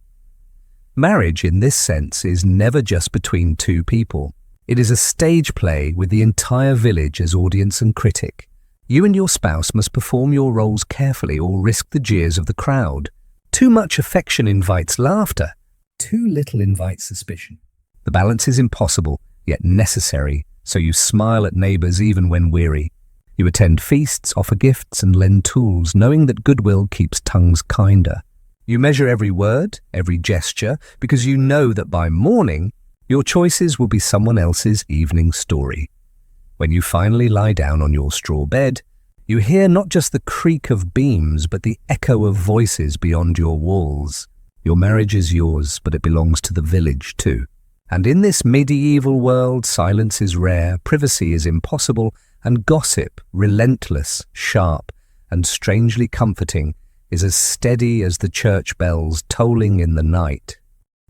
Marriage, in this sense, is never just between two people. It is a stage play with the entire village as audience and critic. You and your spouse must perform your roles carefully or risk the jeers of the crowd. Too much affection invites laughter. Too little invites suspicion. The balance is impossible, yet necessary, so you smile at neighbours even when weary. You attend feasts, offer gifts, and lend tools, knowing that goodwill keeps tongues kinder. You measure every word, every gesture, because you know that by morning, your choices will be someone else's evening story. When you finally lie down on your straw bed, you hear not just the creak of beams, but the echo of voices beyond your walls. Your marriage is yours, but it belongs to the village too. And in this medieval world, silence is rare, privacy is impossible, and gossip, relentless, sharp, and strangely comforting, is as steady as the church bells tolling in the night.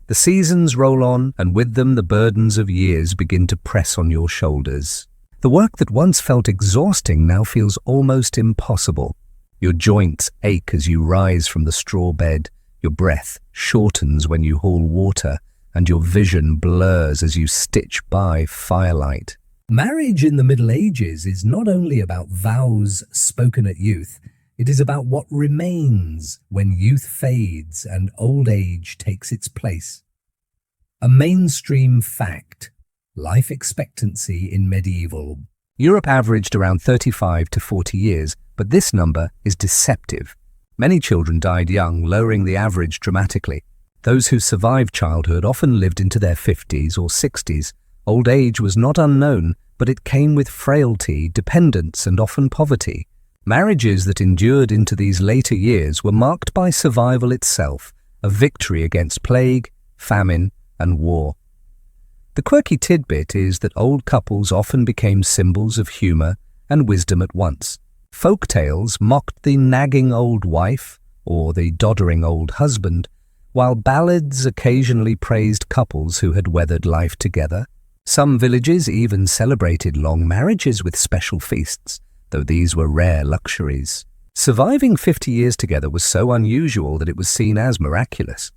The seasons roll on, and with them the burdens of years begin to press on your shoulders. The work that once felt exhausting now feels almost impossible. Your joints ache as you rise from the straw bed, your breath shortens when you haul water, and your vision blurs as you stitch by firelight. Marriage in the Middle Ages is not only about vows spoken at youth, it is about what remains when youth fades and old age takes its place. A mainstream fact: life expectancy in medieval Europe averaged around 35 to 40 years, but this number is deceptive. Many children died young, lowering the average dramatically. Those who survived childhood often lived into their 50s or 60s. Old age was not unknown, but it came with frailty, dependence, and often poverty. Marriages that endured into these later years were marked by survival itself, a victory against plague, famine, and war. The quirky tidbit is that old couples often became symbols of humour and wisdom at once. Folk tales mocked the nagging old wife or the doddering old husband, while ballads occasionally praised couples who had weathered life together. Some villages even celebrated long marriages with special feasts, though these were rare luxuries. Surviving 50 years together was so unusual that it was seen as miraculous.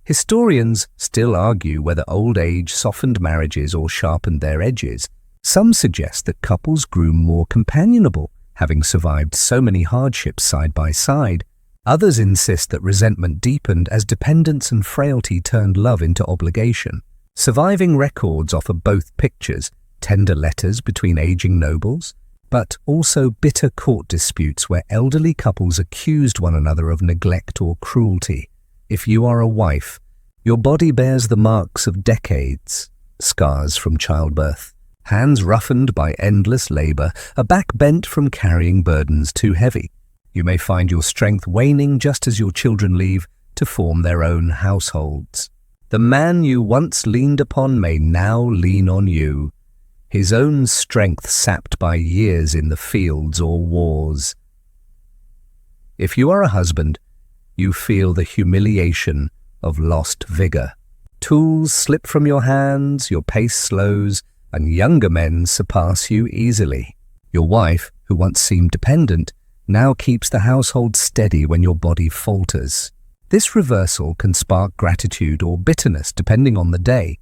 Historians still argue whether old age softened marriages or sharpened their edges. Some suggest that couples grew more companionable, having survived so many hardships side by side. Others insist that resentment deepened as dependence and frailty turned love into obligation. Surviving records offer both pictures: tender letters between aging nobles, but also bitter court disputes where elderly couples accused one another of neglect or cruelty. If you are a wife, your body bears the marks of decades, scars from childbirth, hands roughened by endless labor, a back bent from carrying burdens too heavy. You may find your strength waning just as your children leave to form their own households. The man you once leaned upon may now lean on you, his own strength sapped by years in the fields or wars. If you are a husband, you feel the humiliation of lost vigor. Tools slip from your hands, your pace slows, and younger men surpass you easily. Your wife, who once seemed dependent, now keeps the household steady when your body falters. This reversal can spark gratitude or bitterness depending on the day.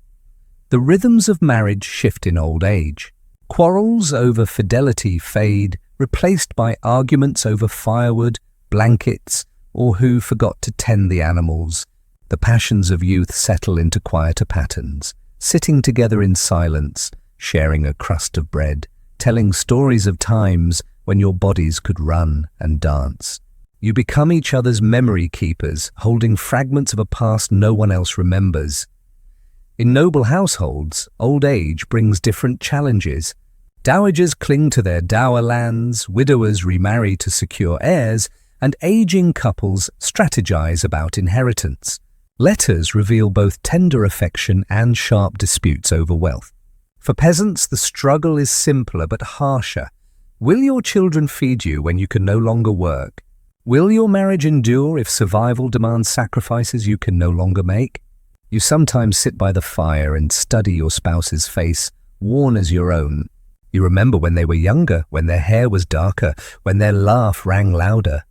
The rhythms of marriage shift in old age. Quarrels over fidelity fade, replaced by arguments over firewood, blankets, or who forgot to tend the animals. The passions of youth settle into quieter patterns, sitting together in silence, sharing a crust of bread, telling stories of times when your bodies could run and dance. You become each other's memory keepers, holding fragments of a past no one else remembers. In noble households, old age brings different challenges. Dowagers cling to their dower lands, widowers remarry to secure heirs, and aging couples strategize about inheritance. Letters reveal both tender affection and sharp disputes over wealth. For peasants, the struggle is simpler but harsher. Will your children feed you when you can no longer work? Will your marriage endure if survival demands sacrifices you can no longer make? You sometimes sit by the fire and study your spouse's face, worn as your own. You remember when they were younger, when their hair was darker, when their laugh rang louder.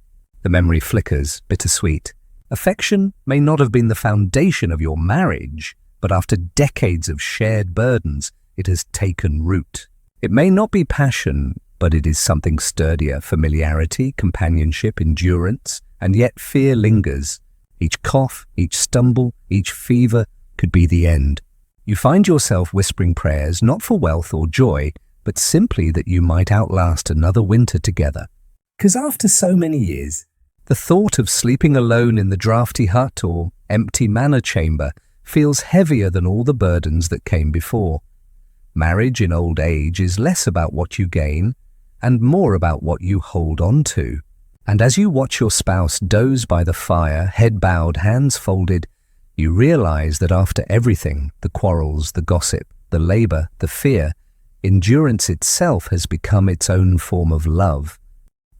The memory flickers, bittersweet. Affection may not have been the foundation of your marriage, but after decades of shared burdens, it has taken root. It may not be passion, but it is something sturdier: familiarity, companionship, endurance, and yet fear lingers. Each cough, each stumble, each fever could be the end. You find yourself whispering prayers not for wealth or joy, but simply that you might outlast another winter together. 'Cause after so many years, the thought of sleeping alone in the drafty hut or empty manor chamber feels heavier than all the burdens that came before. Marriage in old age is less about what you gain and more about what you hold on to. And as you watch your spouse doze by the fire, head bowed, hands folded, you realize that after everything, the quarrels, the gossip, the labor, the fear, endurance itself has become its own form of love.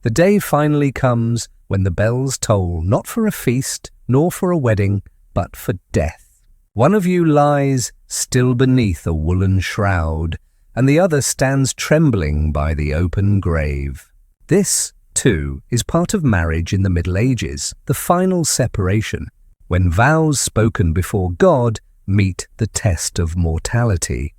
The day finally comes when the bells toll not for a feast nor for a wedding, but for death. One of you lies still beneath a woolen shroud, and the other stands trembling by the open grave. This, too, is part of marriage in the Middle Ages, the final separation, when vows spoken before God meet the test of mortality.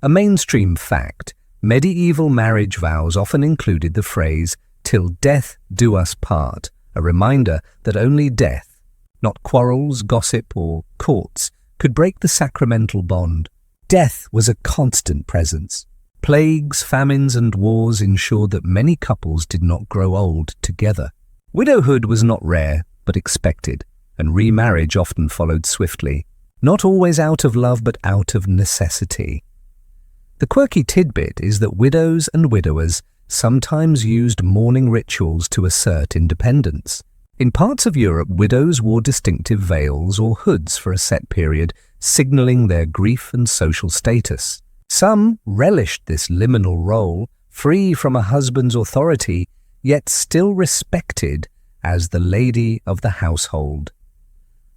A mainstream fact, medieval marriage vows often included the phrase, "Till death do us part," a reminder that only death, not quarrels, gossip, or courts, could break the sacramental bond. Death was a constant presence. Plagues, famines, and wars ensured that many couples did not grow old together. Widowhood was not rare, but expected, and remarriage often followed swiftly, not always out of love but out of necessity. The quirky tidbit is that widows and widowers sometimes used mourning rituals to assert independence. In parts of Europe, widows wore distinctive veils or hoods for a set period, signalling their grief and social status. Some relished this liminal role, free from a husband's authority, yet still respected as the lady of the household.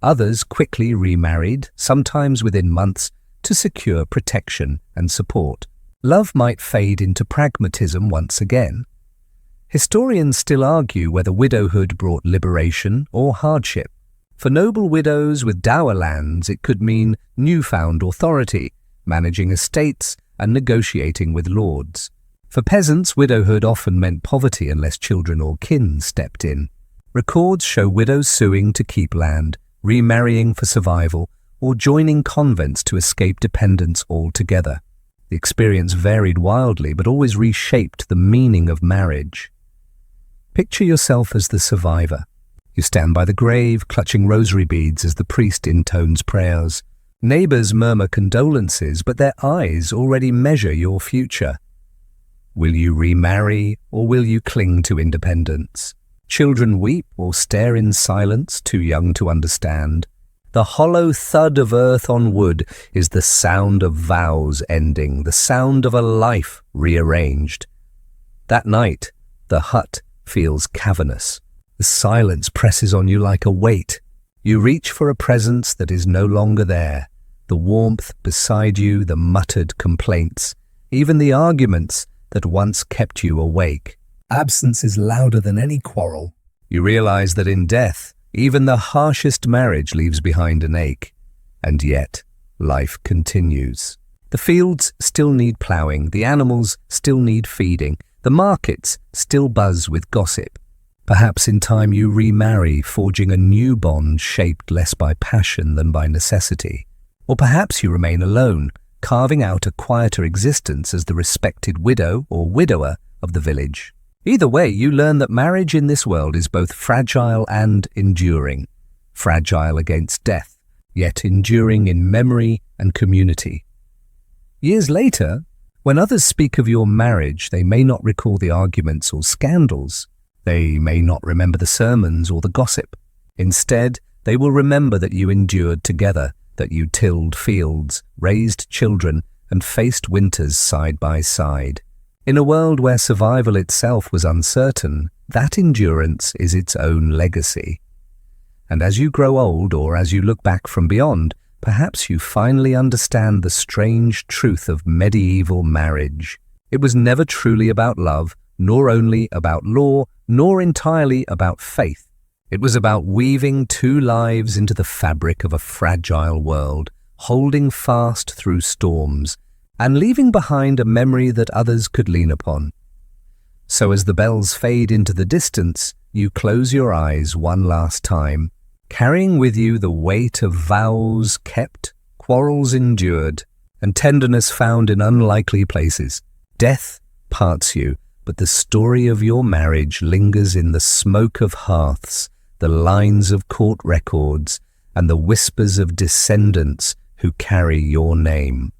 Others quickly remarried, sometimes within months, to secure protection and support. Love might fade into pragmatism once again. Historians still argue whether widowhood brought liberation or hardship. For noble widows with dower lands, it could mean newfound authority, managing estates and negotiating with lords. For peasants, widowhood often meant poverty unless children or kin stepped in. Records show widows suing to keep land, remarrying for survival, or joining convents to escape dependence altogether. The experience varied wildly, but always reshaped the meaning of marriage. Picture yourself as the survivor. You stand by the grave, clutching rosary beads as the priest intones prayers. Neighbors murmur condolences, but their eyes already measure your future. Will you remarry, or will you cling to independence? Children weep or stare in silence, too young to understand. The hollow thud of earth on wood is the sound of vows ending, the sound of a life rearranged. That night, the hut feels cavernous. The silence presses on you like a weight. You reach for a presence that is no longer there. The warmth beside you, the muttered complaints, even the arguments that once kept you awake. Absence is louder than any quarrel. You realize that in death, even the harshest marriage leaves behind an ache. And yet, life continues. The fields still need ploughing, the animals still need feeding, the markets still buzz with gossip. Perhaps in time you remarry, forging a new bond shaped less by passion than by necessity. Or perhaps you remain alone, carving out a quieter existence as the respected widow or widower of the village. Either way, you learn that marriage in this world is both fragile and enduring. Fragile against death, yet enduring in memory and community. Years later, when others speak of your marriage, they may not recall the arguments or scandals. They may not remember the sermons or the gossip. Instead, they will remember that you endured together, that you tilled fields, raised children, and faced winters side by side. In a world where survival itself was uncertain, that endurance is its own legacy. And as you grow old, or as you look back from beyond, perhaps you finally understand the strange truth of medieval marriage. It was never truly about love, nor only about law, nor entirely about faith. It was about weaving two lives into the fabric of a fragile world, holding fast through storms, and leaving behind a memory that others could lean upon. So as the bells fade into the distance, you close your eyes one last time, carrying with you the weight of vows kept, quarrels endured, and tenderness found in unlikely places. Death parts you, but the story of your marriage lingers in the smoke of hearths, the lines of court records, and the whispers of descendants who carry your name.